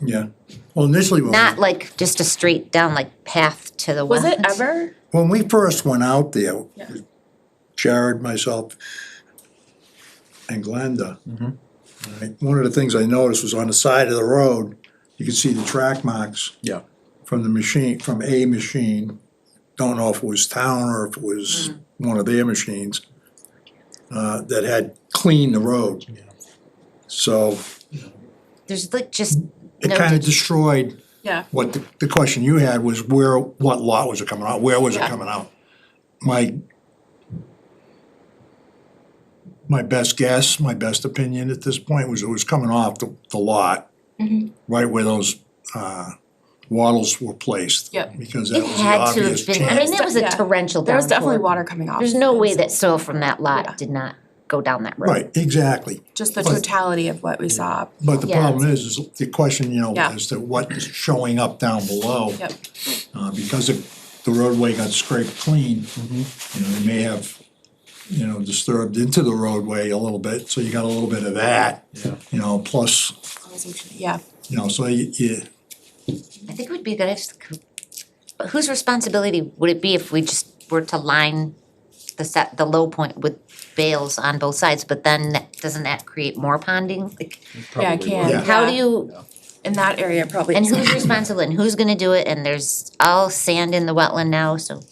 F: Yeah. Well, initially,
E: Not like just a straight down like path to the
A: Was it
E: wetlands.
A: ever?
F: when we first went out there,
A: Yeah.
F: Jared, myself, and Glenda. Right, one of the things I noticed was on the side of the road, you could see the track marks
C: Yeah.
F: from the machine, from a machine. Don't know if it was town or if it was one of their machines, that had cleaned the road. So
E: There's like just
F: it
E: no
F: kind of
E: ditch.
F: destroyed
A: Yeah.
F: what the question you had was what lot was it coming out? Where was it
A: Yeah.
F: coming out? My best guess, my best opinion at this point was it was coming off the lot, right where those wattles were placed.
A: Yep.
F: Because that
E: It
F: was the
E: had to
F: obvious
E: have been, I
F: chance.
E: mean, it was a
A: Yeah.
E: torrential
A: There was definitely
E: downpour.
A: water coming off.
E: There's no way
A: and
E: that
A: so-
E: soil from that
A: Yeah.
E: lot did not go down that road.
F: Right, exactly.
A: Just the
F: But-
A: totality of what we saw.
F: But the
E: Yeah.
F: problem is the question,
A: Yeah.
F: as to what is showing up down below.
A: Yep.
F: Because the roadway got scraped clean, they may have, disturbed into the roadway a little bit, so you got a little bit of that. Plus,
A: Yeah.
F: so you,
E: I think it would be good if, but whose responsibility would it be if we just were to line the low point with bales on both sides, but then doesn't that create more ponding? Like,
A: Yeah, it can.
F: Yeah.
E: how do you,
A: In that area, probably.
E: and who's responsible and who's gonna do it? And there's all sand in the wetland now, so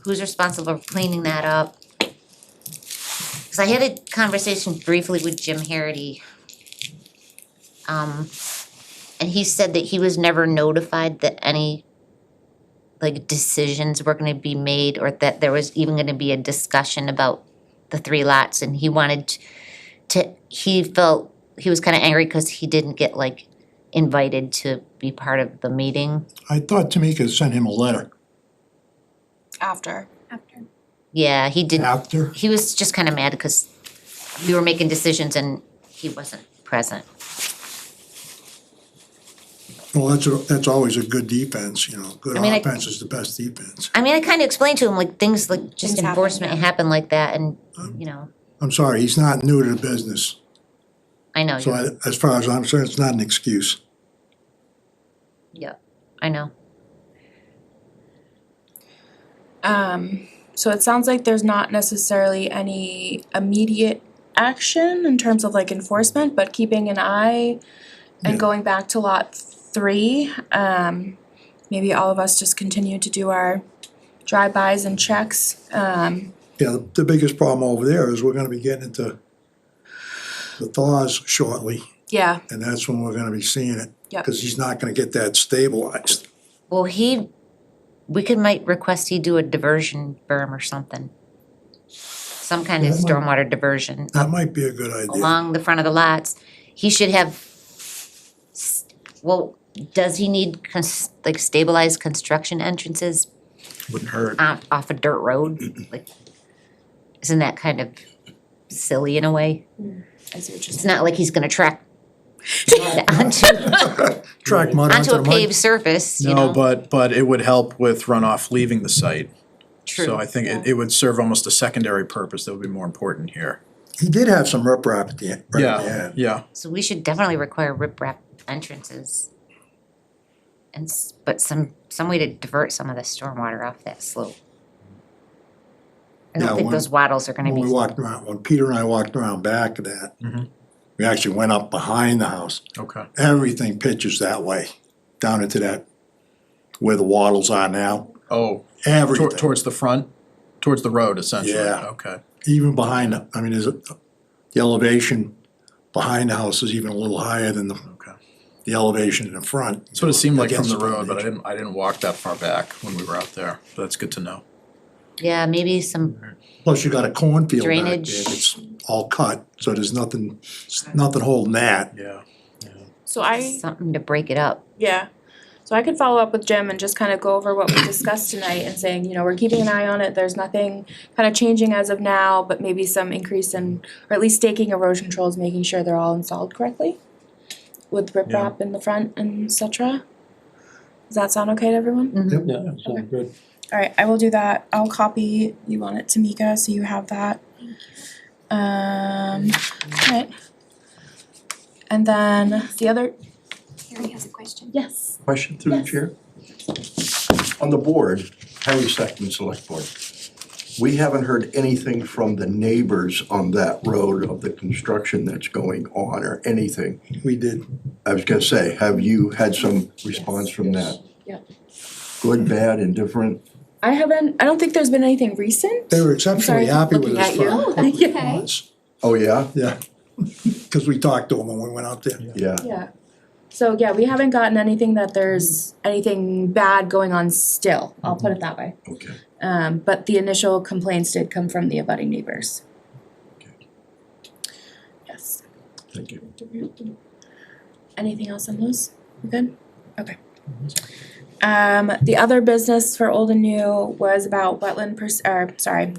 E: who's responsible for cleaning that up? Cause I had a conversation briefly with Jim Harity. And he said that he was never notified that any like decisions were gonna be made or that there was even gonna be a discussion about the 3 lots, and he wanted he felt he was kinda angry because he didn't get like invited to be part of the meeting.
F: I thought Tamika sent him a letter
A: After.
E: Yeah, he didn't,
F: after.
E: he was just kinda mad because we were making decisions and he wasn't present.
F: Well, that's always a good defense, good
E: I mean,
F: offense is the best defense.
E: I mean, I kinda explained to him like things like just
A: Things happen,
E: enforcement
A: yeah.
E: happen like that and,
F: I'm sorry, he's not new to the business,
E: I know,
F: so as far as I'm concerned, it's not an excuse.
E: yeah, I know.
A: So it sounds like there's not necessarily any immediate action in terms of like enforcement, but keeping an eye and
F: Yeah.
A: going back to lot 3, maybe all of us just continue to do our drive-bys and checks.
F: Yeah, the biggest problem over there is we're gonna be getting into the thaws shortly,
A: Yeah,
F: and that's when we're gonna be seeing it.
A: Yep.
F: Cause he's not gonna get that stabilized.
E: Well, might request he do a diversion berm or something. Some kind of
F: Yeah, that might-
E: stormwater diversion
F: That might be a good idea.
E: along the front of the lots. He should have, well, does he need like stabilized construction entrances
F: Wouldn't hurt.
E: off a dirt road? Like, isn't that kind of silly in a way?
A: I see what you're
E: It's
A: saying.
E: not like he's gonna track onto
F: Track mud onto
E: onto
F: the
E: a
F: mud.
E: paved surface, you know?
C: No, but it would help with runoff leaving the site. So
E: True.
C: I think it would serve almost a secondary purpose that would be more important here.
F: He did have some riprap at the end, right at the
C: Yeah,
F: end.
C: yeah.
E: So we should definitely require riprap entrances. And, but some way to divert some of the stormwater off that slope. I
F: Yeah,
E: don't think
F: when-
E: those wattles are gonna
F: When
E: be,
F: we walked around, when Peter and I walked around back of that,
C: Mhm.
F: we actually went up behind the house.
C: Okay.
F: Everything pitches that way, down into that, where the wattles are now,
C: Oh,
F: everything.
C: towards the front, towards the road essentially?
F: Yeah.
C: Okay.
F: Even behind, the elevation behind the house is even a little higher than
C: Okay.
F: the elevation in the front.
C: That's what it seemed like from
F: against
C: the road, but
F: foundation.
C: I didn't walk that far back when we were out there. But that's good to know.
E: yeah, maybe some,
F: Plus you got a cornfield back there
E: Drainage.
F: that's all cut, so there's nothing holding that.
C: Yeah.
A: So I,
E: something to break it up.
A: yeah, so I could follow up with Jim and just kind of go over what we discussed tonight and saying, we're keeping an eye on it, there's nothing kind of changing as of now, but maybe some increase in, or at least staking erosion controls, making sure they're all installed correctly with riprap in the front and et cetera. Does that sound okay to everyone?
B: Yeah, sounds good.
A: Alright, I will do that, I'll copy you on it, Tamika, so you have that. Alright. And then the other,
J: Carrie has a question.
A: yes,
M: Question through the
A: Yes.
M: chair? On the board, Highway Selectmen Select Board, we haven't heard anything from the neighbors on that road of the construction that's going on or anything.
F: We did.
M: I was gonna say, have you had some response from that?
A: Yeah.
M: Good, bad, indifferent?
A: I don't think there's been anything recent.
F: They were exceptionally
A: Sorry,
F: happy with
A: looking
F: us
A: at you.
F: for a couple of
A: Okay.
F: months.
M: Oh, yeah?
F: Yeah, cause we talked to them when we went out there.
M: Yeah.
A: Yeah. So yeah, we haven't gotten anything that there's anything bad going on still, I'll put it that way.
M: Okay.
A: But the initial complaints did come from the abutting neighbors. Yes.
M: Thank you.
A: Anything else on those? We good? Okay. The other business for old and new was about wetland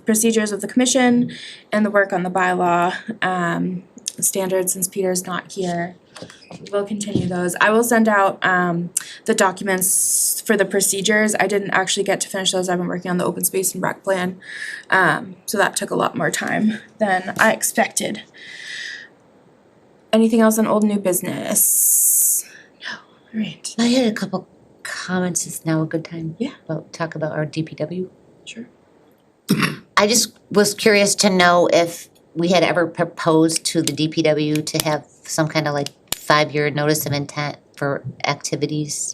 A: procedures of the commission and the work on the bylaw, standards since Peter's not here. We'll continue those. I will send out, the documents for the procedures. I didn't actually get to finish those. I've been working on the open space and rec plan. So that took a lot more time than I expected. Anything else on old and new business? No, alright.
E: I had a couple comments. Is now a good time?
A: Yeah.
E: Talk about our DPW?
A: Sure.
E: I just was curious to know if we had ever proposed to the DPW to have some kind of like 5-year notice of intent for activities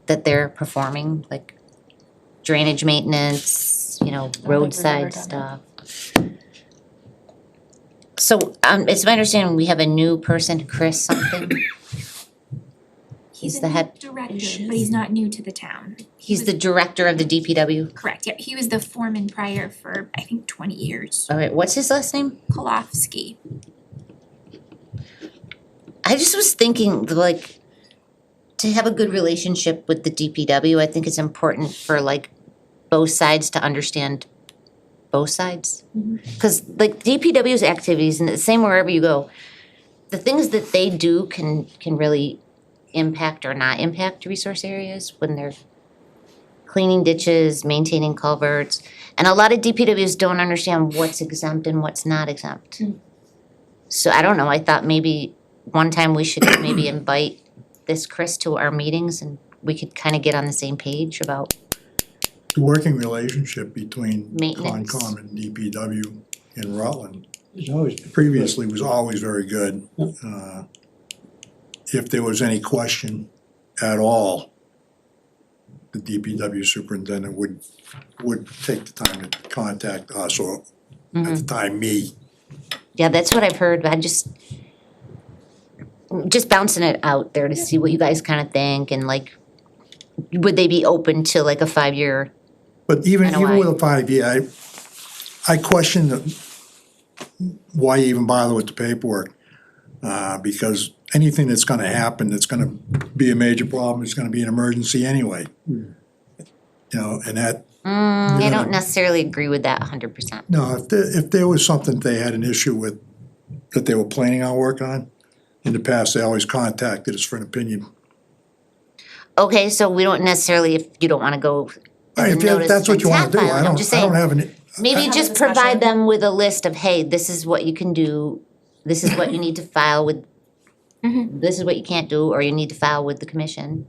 E: that they're performing, like drainage maintenance, roadside
A: done
E: stuff. So, it's my understanding we have a new person, Chris something. He's the head.
J: Director, but he's not new to the town.
E: He's the director of the DPW.
J: Correct, yeah, he was the foreman prior for, I think, 20 years.
E: All right, what's his last name?
J: Kolofsky.
E: I just was thinking, like, to have a good relationship with the DPW, I think it's important for like both sides to understand both sides. Cause like DPW's activities, and the same wherever you go, the things that they do can really impact or not impact resource areas when they're cleaning ditches, maintaining culverts. And a lot of DPWs don't understand what's exempt and what's not exempt. So I don't know, I thought maybe one time we should maybe invite this Chris to our meetings and we could kind of get on the same page about
F: The working relationship between
E: Maintenance.
F: Concom and DPW in Rutland
B: It's always.
F: previously was always very good. If there was any question at all, the DPW superintendent would take the time to contact us or at the time me.
E: Yeah, that's what I've heard, but I just bouncing it out there to see what you guys kind of think and like, would they be open to like a 5-year?
F: But even
E: NOI.
F: with a 5-year, I question why even bother with the paperwork? Because anything that's gonna happen, that's gonna be a major problem, it's gonna be an emergency anyway. And that,
E: I don't necessarily agree with that 100%.
F: no, if there was something they had an issue with, that they were planning on working on, in the past, they always contacted us for an opinion.
E: Okay, so we don't necessarily, if you don't wanna go.
F: If that's what you wanna do, I
E: I'm just
F: don't
E: saying,
F: have any,
E: maybe
A: Have a
E: just
A: discussion.
E: provide them with a list of, hey, this is what you can do, this is what you need to file with, this is what you can't do, or you need to file with the commission.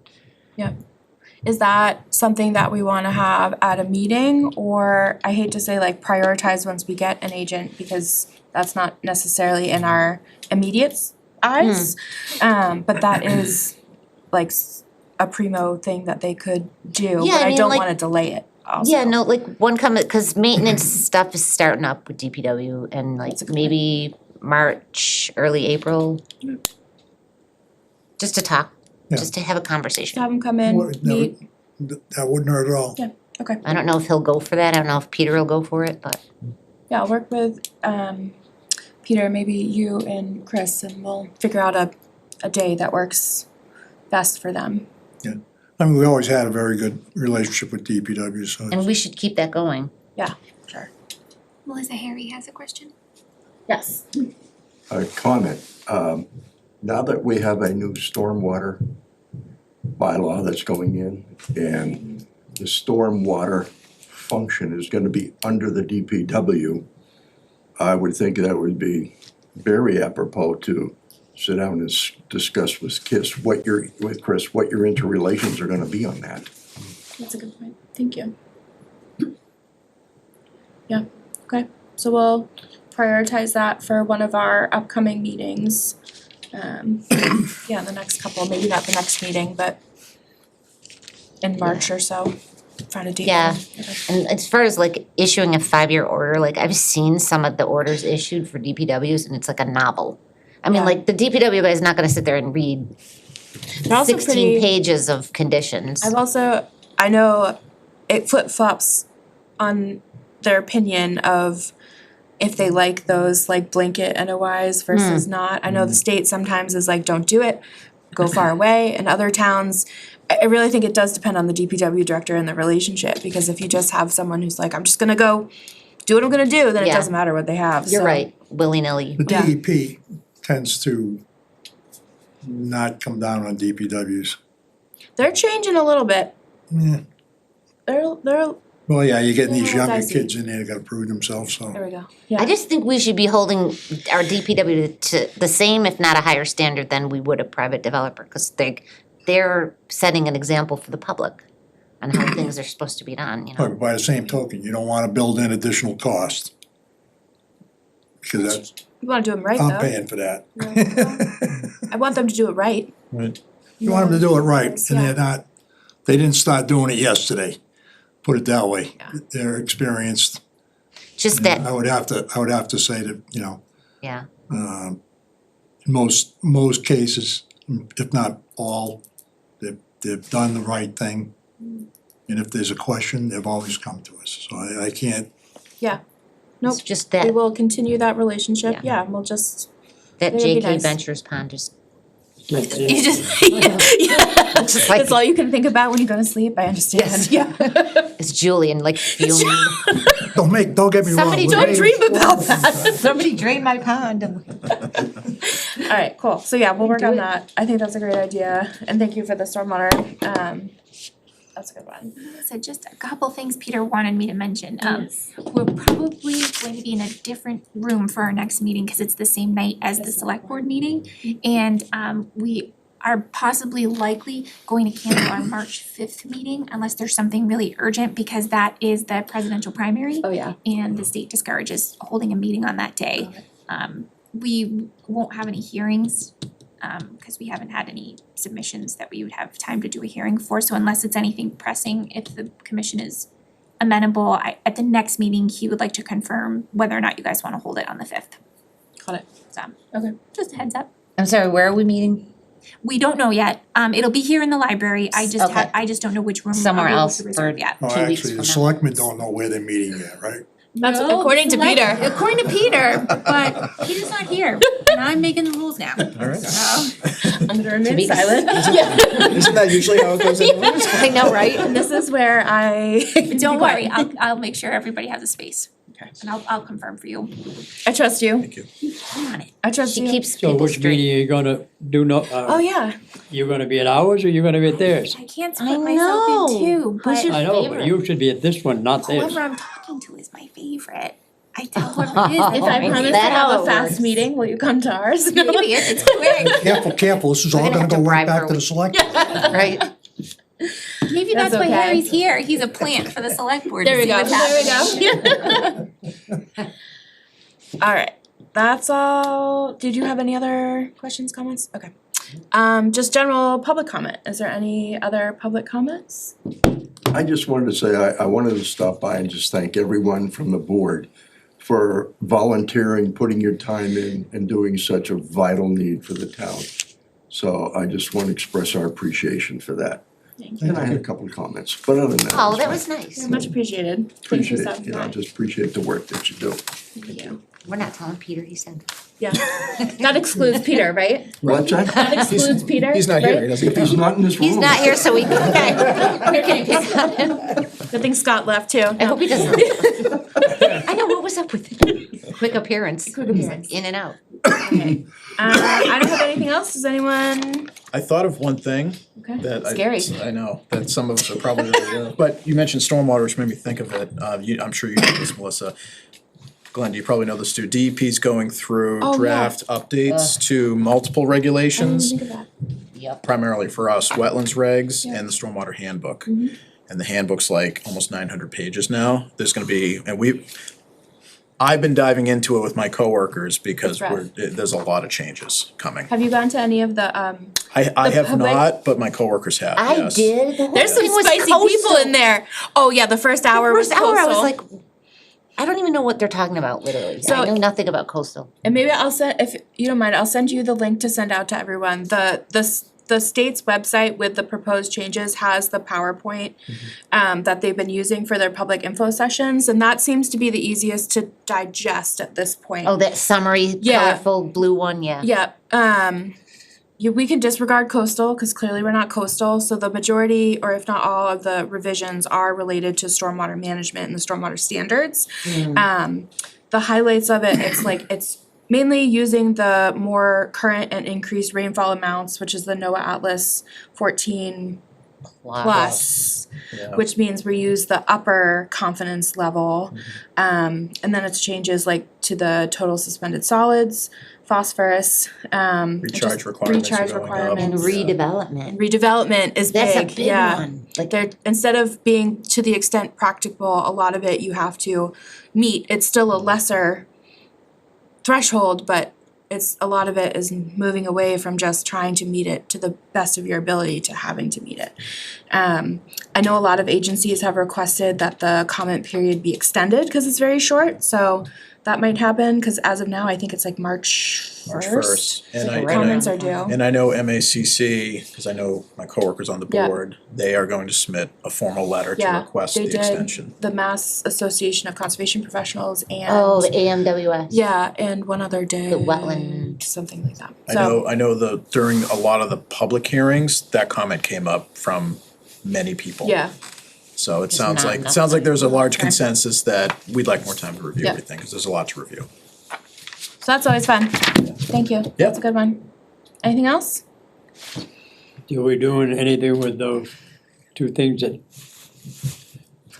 A: Is that something that we wanna have at a meeting, or I hate to say like prioritize once we get an agent, because that's not necessarily in our immediate eyes. But that is like a primo thing that they could do,
E: Yeah,
A: but
E: I
A: I
E: mean,
A: don't
E: like-
A: wanna delay it also.
E: Yeah, no, like one comment, cause maintenance stuff is starting up with DPW and like
A: That's a good
E: maybe March, early April. Just to talk,
F: Yeah.
E: just to have a
A: Just
E: conversation.
A: have them come in,
F: Would never-
A: meet,
F: that wouldn't hurt at all.
A: okay.
E: I don't know if he'll go for that, I don't know if Peter will go for it, but
A: Yeah, I'll work with Peter, maybe you and Chris, and we'll figure out a day that works best for them.
F: I mean, we always had a very good relationship with DPW, so
E: and we should keep that going.
A: Yeah, sure.
J: Melissa Harry has a question.
A: Yes.
M: A comment. Now that we have a new stormwater bylaw that's going in, and the stormwater function is gonna be under the DPW, I would think that would be very apropos to sit down and discuss with Chris what your interrelations are gonna be on that.
A: That's a good point, thank you. Yeah, okay, so we'll prioritize that for one of our upcoming meetings. Yeah, the next couple, maybe not the next meeting, but in March or so, find a date.
E: Yeah.
A: Okay.
E: And as far as like issuing a 5-year order, like I've seen some of the orders issued for DPWs and it's like a novel. I mean,
A: Yeah.
E: like the DPW guy is not gonna sit there and read
A: They're also
E: 16
A: pretty-
E: pages of conditions.
A: I know it flip-flops on their opinion of if they like those like blanket NOIs versus not. I know the state sometimes is like, don't do it. go far away. In other towns, I really think it does depend on the DPW director and the relationship, because if you just have someone who's like, I'm just gonna go do what I'm gonna do, then it
E: Yeah.
A: doesn't matter what they have,
E: You're
A: so.
E: right, willy-nilly.
F: The
A: Yeah.
F: DEP tends to not come down on DPWs.
A: They're changing a little bit.
F: Yeah.
A: They're,
F: Well, yeah, you're getting these
A: Yeah,
F: younger
A: I see.
F: kids in there that gotta prove themselves, so.
A: there we go.
E: I
A: Yeah,
E: just think we should be holding our DPW to the same, if not a higher standard than we would a private developer, because they're setting an example for the public on how things are supposed to be done, you know?
F: But by the same token, you don't wanna build in additional cost. Because that's,
A: you wanna do them right though.
F: I'm paying for that.
A: I want them to do it right.
C: Right.
F: You want them to do it right, and
A: Yeah.
F: they're not, they didn't start doing it yesterday, put it that way.
A: Yeah.
F: They're experienced.
E: Just
F: And
E: that,
F: I would have to say that, you know,
E: yeah,
F: most cases, if not all, they've done the right thing. And if there's a question, they've always come to us, so I can't,
A: Yeah. Nope.
E: it's just
A: We
E: that,
A: will continue that relationship,
E: Yeah.
A: yeah, and we'll just,
E: that
A: it would be
E: JK
A: nice.
E: Ventures pond just,
A: you just, yeah.
E: just like,
A: That's all you can think about when you go to sleep, I understand, yeah.
E: it's Julian, like fuming.
F: don't get me wrong.
E: Somebody
F: we're-
A: Don't dream about that.
E: Somebody drained my pond.
A: Alright, cool, so yeah, we'll work
E: Do
A: on
E: it.
A: that, I think that's a great idea, and thank you for the stormwater, that's a good one.
J: So just a couple things Peter wanted me to mention. We're probably going to be in a different room for our next meeting because it's the same night as the select board meeting. And we are possibly likely going to cancel our March 5th meeting unless there's something really urgent, because that is the presidential primary.
A: Oh, yeah.
J: And the state discourages holding a meeting on that day. We won't have any hearings, because we haven't had any submissions that we would have time to do a hearing for. So unless it's anything pressing, if the commission is amenable, at the next meeting, he would like to confirm whether or not you guys wanna hold it on the 5th.
A: Got it.
J: So,
A: Okay.
J: just a heads up.
E: I'm sorry, where are we meeting?
J: We don't know yet. It'll be here in the library. I just
E: Okay.
J: I just don't know which room
E: Somewhere
J: I'll be able
E: else
J: to reserve
E: for-
J: yet.
F: Oh,
E: 2 weeks
F: actually,
E: from
F: the
E: now.
F: selectmen don't know where they're meeting yet, right?
A: That's
J: No,
A: according to
J: select-
A: Peter.
J: According to Peter, but Peter's not here, and I'm making the rules now.
C: Alright.
J: So,
A: I'm gonna
E: To
A: remain
E: be-
A: silent.
C: Isn't that usually how it goes anyways?
E: I know, right?
A: And this is where I.
J: but don't worry, I'll make sure everybody has a space.
A: Okay.
J: And I'll confirm for you.
A: I trust you.
C: Thank you.
J: I'm on it.
A: I trust
E: She
A: you.
E: keeps
N: So
E: people
N: which meeting
E: straight.
N: are you gonna do,
A: Oh, yeah.
N: you're gonna be at ours or you're gonna be at theirs?
J: I can't
E: I
J: split myself
E: know.
J: in two,
E: Who's
J: but
E: your
N: I know,
E: favorite?
N: but you should be at this one, not theirs.
J: whoever I'm talking to is my favorite. I tell whoever it is.
A: If I
E: Maybe
A: promise to
E: that's
A: have
E: how
A: a
E: it
A: fast
E: works.
A: meeting, will you come to ours?
J: Maybe it's quick.
F: Careful, this is
E: We're
F: all
E: gonna
F: gonna
E: have
F: go
E: to
F: right
E: bribe
F: back
E: her
F: to the
E: with-
F: select.
E: Right?
J: Maybe
A: That's
J: that's why
A: okay.
J: Harry's here. He's a plant for the select board.
A: There
J: to
A: we
J: see
A: go,
J: what's
A: there we
J: happening.
A: go. Alright, that's all. Did you have any other questions, comments? Okay. Just general public comment. Is there any other public comments?
M: I just wanted to say, I wanted to stop by and just thank everyone from the board for volunteering, putting your time in, and doing such a vital need for the town. So I just want to express our appreciation for that.
A: Thank
M: And I had a couple of comments, but other than that.
E: Oh,
M: it's
E: that
M: fine.
E: was nice.
A: Much appreciated. Thanks for
M: Appreciate,
A: stopping by.
M: just appreciate the work that you do.
A: Thank you.
E: We're not telling Peter, he said.
A: Yeah. That excludes Peter, right?
M: What's that?
A: That excludes Peter,
C: He's not here, he
A: right?
C: doesn't.
M: If he's not in this room.
E: He's not here, so we can pick on him.
A: Good thing Scott left too.
E: I hope he doesn't. I know, what was up with it? Quick appearance.
A: Quick appearance.
E: In and out.
A: Okay. I don't have anything else. Does anyone?
C: I thought of one thing
A: Okay.
C: that
E: Scary.
C: I know, that some of us are probably already aware of. But you mentioned stormwater, which made me think of it. I'm sure you know this, Melissa. Glenn, you probably know this too. DEP's going through
A: Oh, yeah.
C: draft updates to multiple regulations,
A: I didn't think of that.
E: Yep.
C: primarily for us, wetlands regs
A: Yeah.
C: and the stormwater handbook.
A: Mhm.
C: And the handbook's like almost 900 pages now. There's gonna be, I've been diving into it with my coworkers because
A: That's
C: there's a lot of changes coming.
A: Have you gone to any of the
C: I
A: The
C: have
A: public-
C: not, but my coworkers have,
E: I
C: yes.
E: did. The whole
A: There's some
E: thing was
A: spicy people
E: coastal.
A: in there. Oh yeah, the first hour was
E: First hour, I was
A: coastal.
E: like, I don't even know what they're talking about, literally.
A: So-
E: I know nothing about coastal.
A: And maybe I'll send, if you don't mind, I'll send you the link to send out to everyone. The state's website with the proposed changes has the PowerPoint that they've been using for their public info sessions, and that seems to be the easiest to digest at this point.
E: Oh, that summary,
A: Yeah.
E: colorful blue one, yeah.
A: Yeah, we can disregard coastal, cause clearly we're not coastal, so the majority, or if not all of the revisions are related to stormwater management and the stormwater standards. The highlights of it, it's mainly using the more current and increased rainfall amounts, which is the NOAA Atlas 14 plus, which means we use the upper confidence level. And then it's changes like to the total suspended solids, phosphorus,
C: Recharge requirements are
A: recharge
C: going up.
E: And
A: requirements.
E: redevelopment.
A: Redevelopment is big,
E: That's a big
A: yeah.
E: one. Like,
A: There, instead of being to the extent practicable, a lot of it you have to meet. It's still a lesser threshold, but it's, a lot of it is moving away from just trying to meet it to the best of your ability to having to meet it. I know a lot of agencies have requested that the comment period be extended, cause it's very short, so that might happen, cause as of now, I think it's like March first.
C: And
E: like
C: I,
E: right
A: Comments
E: around
A: are
E: the corner.
A: due.
C: and I know MACC, cause I know my coworkers on the
A: Yeah.
C: board, they are going to submit a formal letter to
A: Yeah,
C: request
A: they
C: the
A: did.
C: extension.
A: The Mass Association of Conservation Professionals and.
E: Oh, the AMWS.
A: Yeah, and one other day.
E: The wetland.
A: Something like that.
C: I know during a lot of the public hearings, that comment came up from many people.
A: Yeah,
C: So it
E: Just
C: sounds
E: not enough
C: like there's a large
A: Okay.
C: consensus that we'd like more time to review
A: Yeah.
C: everything, cause there's a lot to review.
A: so that's always fun. Thank you. That's a good one. Anything else?
N: Are we doing anything with those two things that?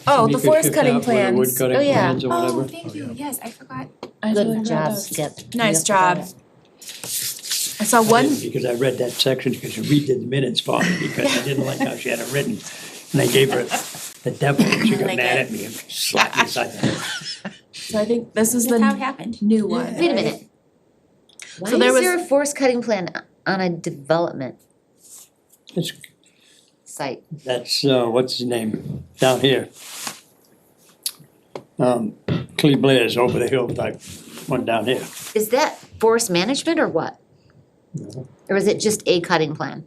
A: Oh, the
N: Tamika
A: forest
N: shipped
A: cutting
N: out, with the
A: plans.
N: wood cutting
E: Oh, yeah.
N: plans or
J: Oh,
N: whatever?
J: thank you, yes, I forgot.
A: I totally
E: Good
A: forgot
E: job,
A: those.
E: Skip.
A: Nice
E: You
A: job.
E: forgot it.
A: I saw one,
N: Because I read that section, because she redid the minutes for me, because I didn't like how she had it written. And I gave her the devil, and she got
A: Like
N: mad
A: it.
N: at me and slapped me aside.
A: so I think this is
J: That's how it
A: the
J: happened.
A: new one.
E: Wait a minute. Why
A: So there
E: is
A: was-
E: there a forest cutting plan on a development
N: It's,
E: site?
N: that's, what's his name, down here. Cleve Blair's over the hill type, one down here.
E: Is that forest management or what? Or is it just a cutting plan?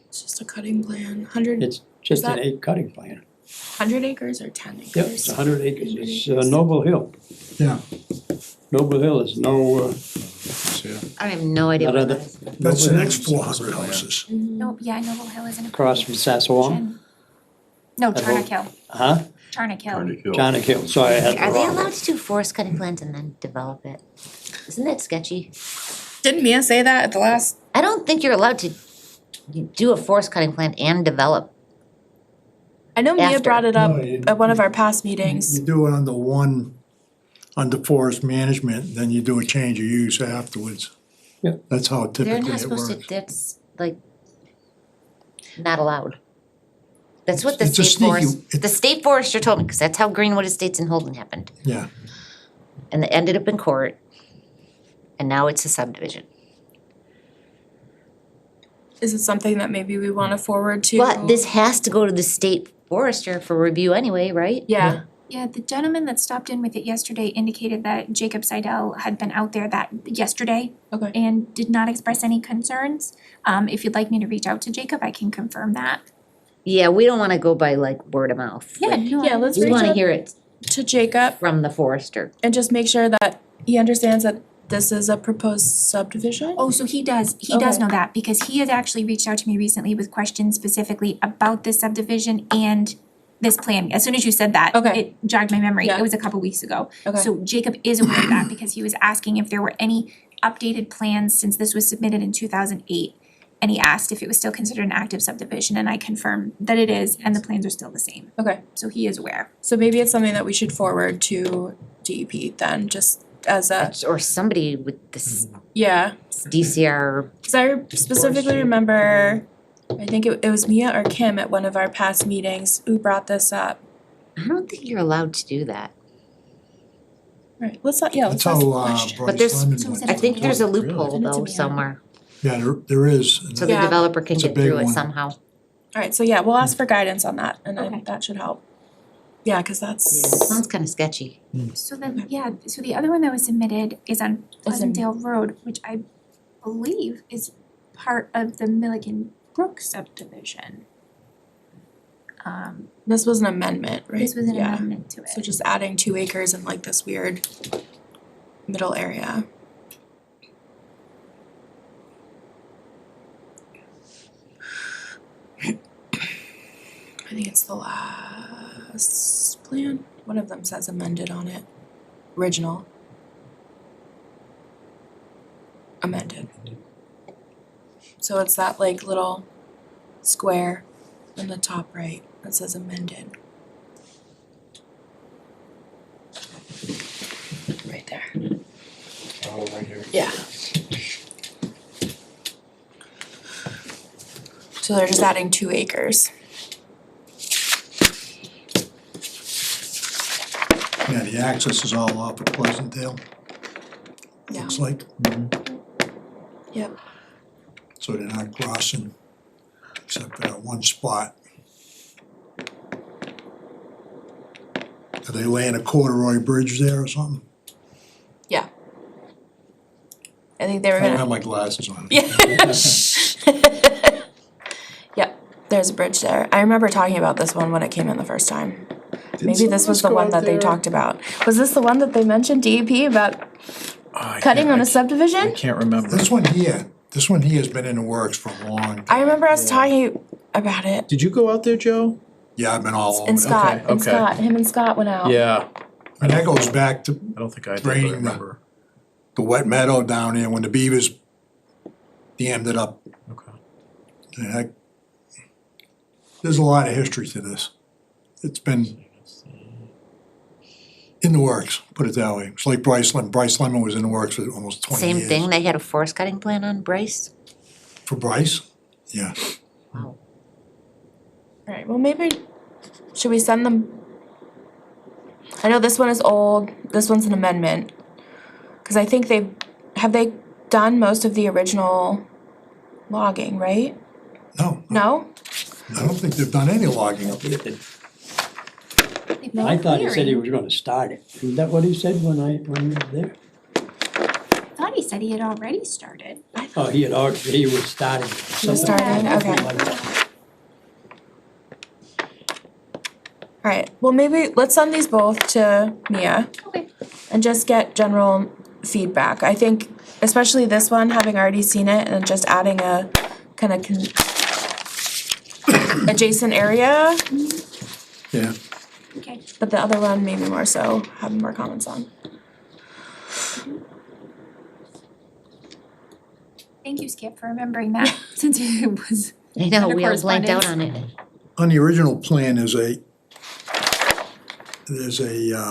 A: It's just a cutting plan, 100
N: It's just an
A: that-
N: 8 cutting plan.
A: acres or 10 acres?
N: Yep, it's 100 acres, it's Noble Hill.
F: Yeah,
N: Noble Hill is no,
E: I have no idea
N: Not
E: what
N: other-
E: that is.
F: that's the
N: Noble
F: next
N: Hill
F: 400 houses.
J: Nope, yeah, Noble Hill isn't.
N: across from Sassawan.
J: No,
N: That
J: Charnock
N: whole-
J: Hill,
N: Huh?
J: Charnock Hill.
N: Johnny Hill, sorry, I had the
E: Are they
N: wrong.
E: allowed to do forest cutting plans and then develop it? Isn't that sketchy?
A: Didn't Mia say that at the last?
E: I don't think you're allowed to do a forest cutting plan and develop.
A: I know Mia
E: After.
A: brought it up
F: No, you-
A: at one of our past meetings.
F: You do it under forest management, then you do a change of use afterwards.
N: Yeah.
F: That's how
E: They're
F: typically
E: not
F: it
E: supposed to,
F: works.
E: that's like not allowed. That's what the
F: It's a
E: state
F: sneaky-
E: forest, the state forester told me, cause that's how Greenwood Estates in Holden happened.
F: Yeah,
E: And it ended up in court. And now it's a subdivision.
A: Is it something that maybe we wanna forward to?
E: But this has to go to the state forester for review anyway, right?
A: Yeah,
J: Yeah, the gentleman that stopped in with it yesterday indicated that Jacob Seidel had been out there yesterday
A: okay.
J: and did not express any concerns. If you'd like me to reach out to Jacob, I can confirm that.
E: Yeah, we don't wanna go by like word of mouth.
J: Yeah,
E: Like,
J: no,
A: Yeah, let's
E: we
A: reach
E: wanna
A: out
E: hear it
A: to Jacob
E: from the forester.
A: and just make sure that he understands that this is a proposed subdivision.
J: Oh, so he does
A: Okay.
J: know that, because he has actually reached out to me recently with questions specifically about this subdivision and this plan. As soon as you said that,
A: Okay.
J: it jogged my memory.
A: Yeah.
J: It was a couple weeks ago.
A: Okay.
J: So Jacob is aware of that because he was asking if there were any updated plans since this was submitted in 2008. And he asked if it was still considered an active subdivision, and I confirmed that it is, and the plans are still the same.
A: Okay,
J: So he is aware.
A: so maybe it's something that we should forward to DEP then, just as a,
E: Or somebody with this
A: yeah.
E: DCR.
A: Cause I specifically remember, I think it was Mia or Kim at one of our past meetings who brought this up.
E: I don't think you're allowed to do that.
A: Right, let's, let's
F: that's
A: ask the
F: how
A: question.
E: But
F: Bryce
E: there's-
F: Lemon
J: So is
F: went.
J: it
E: I think there's a
C: Really?
E: loophole
A: Send it to
E: though
A: me.
E: somewhere,
F: Yeah, there is.
E: so the
A: Yeah.
E: developer can
F: It's a
E: get
F: big
E: through it
F: one.
E: somehow.
A: Alright, so yeah, we'll ask for guidance on that and
J: Okay.
A: that should help. Yeah, cause
E: Yeah,
A: that's,
E: sounds kinda sketchy.
J: So then, yeah, so the other one that was submitted is on
A: Is in-
J: Pleasantdale Road, which I believe is part of the Milliken Brook subdivision.
A: this was an amendment, right?
J: This was an
A: Yeah.
J: amendment to it.
A: So just adding 2 acres in like this weird middle area. I think it's the last plan. One of them says amended on it. Original. Amended. So it's that like little square in the top right that says amended. Right there.
C: Oh, right here.
A: Yeah. So they're just adding 2 acres.
F: Yeah, the access is all off of Pleasantdale,
A: Yeah.
F: looks like,
A: Yep.
F: so they're not crossing except for that one spot. Are they laying a corduroy bridge there or something?
A: Yeah. I think they were
F: I don't
A: gonna.
F: have my glasses on.
A: Yep, there's a bridge there. I remember talking about this one when it came in the first time. Maybe
C: some
A: this
C: of
A: was
C: us
A: the
C: go
A: one
C: out
A: that they
C: there?
A: talked about. Was this the one that they mentioned DEP about cutting on a
C: I
A: subdivision?
C: can't remember.
F: This one here has been in the works for a long time.
A: I remember us talking about it.
C: Did you go out there, Joe?
F: Yeah, I've been all over.
A: And Scott,
C: okay.
A: and Scott, him and Scott went out.
C: Yeah.
F: And that goes back to
C: I don't think I did, but I
F: draining
C: remember.
F: the wet meadow down there when the beavers dammed it up.
C: Okay.
F: And there's a lot of history to this. It's been in the works, put it that way. It's like Bryce Lemon. Bryce Lemon was in the works for almost 20 years.
E: Same thing, they had a forest cutting plan on Bryce?
F: For Bryce? Yeah.
E: Wow.
A: Alright, well maybe, should we send them? I know this one is old, this one's an amendment. Cause I think have they done most of the original logging, right?
F: No,
A: No?
F: I don't think they've done any logging up there.
N: I thought he said he was gonna start it. Isn't that what he said when we were there?
J: I thought he said he had already started.
N: Oh, he was starting.
A: He was starting, okay.
N: Something like that.
A: Alright, well maybe, let's send these both to Mia.
J: Okay.
A: And just get general feedback. I think, especially this one, having already seen it and just adding a kind of adjacent area,
F: Yeah.
J: Okay.
A: but the other one maybe more so, having more comments on.
J: Thank you, Skip, for remembering that, since it was.
E: I know,
J: under
E: we all blanked out
J: correspondence.
E: on it.
F: On the original plan, there's a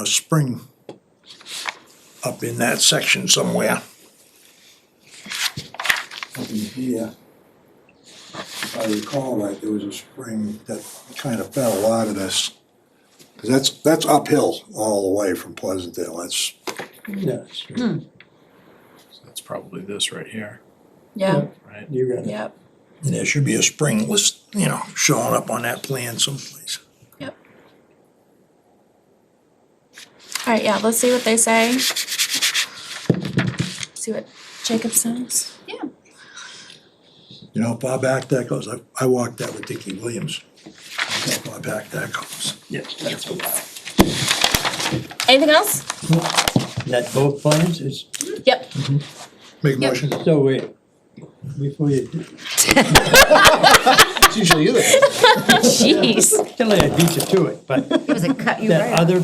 F: spring up in that section somewhere. Up in here. If I recall right, there was a spring that kind of fed a lot of this. 'Cause that's uphill all the way from Pleasantdale, that's,
N: Yeah,
C: So that's probably this right here,
A: Yeah,
C: right?
N: you got it.
A: yep,
F: and there should be a spring list, showing up on that plan someplace.
A: yep. Alright, yeah, let's see what they say. See what Jacob says.
J: Yeah.
F: You know, how far back that goes, I walked that with Dickie Williams. How far back that goes.
N: Yes, that's a while.
A: Anything else?
N: That both plans is,
A: Yep.
F: Make a motion.
N: so wait, before you do,
C: It's usually you that.
A: Jeez.
N: Kelly, I beat you to it, but
E: It was a cut you
N: that
E: right off.
N: other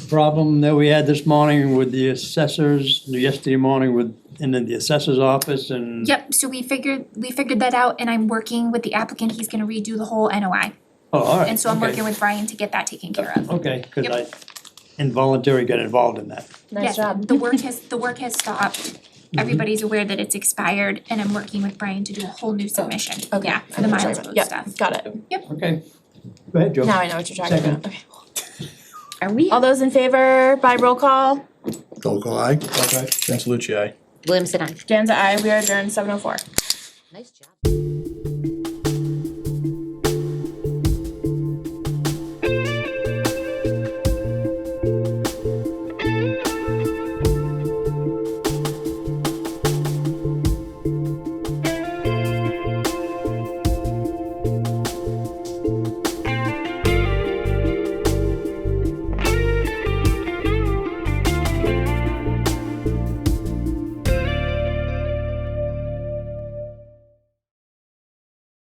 N: problem that we had this morning with the assessors, yesterday morning in the assessor's office and.
J: Yep, so we figured that out, and I'm working with the applicant, he's gonna redo the whole NOI.
N: Oh, all right.
J: And so I'm
N: okay.
J: working with Brian to get that taken care of.
N: Okay, cause
J: Yep.
N: I involuntarily got involved in that.
A: Nice
J: Yes,
A: job.
J: the work has stopped. Everybody's aware that it's expired, and I'm working with Brian to do a whole new submission.
A: Okay.
J: Yeah, for the
A: I know what you're
J: miles
A: talking
J: road
A: about.
J: stuff.
A: Yep, got it.
N: Okay. Go ahead, Joe.
A: Now I know what you're talking
N: Second.
A: about, okay.
E: Are we?
A: All those in favor by roll call?
F: Local eye?
C: Thanks, Luci.
E: Williamson, I.
A: Dan's aye, we are adjourned 7:04.
E: Nice job.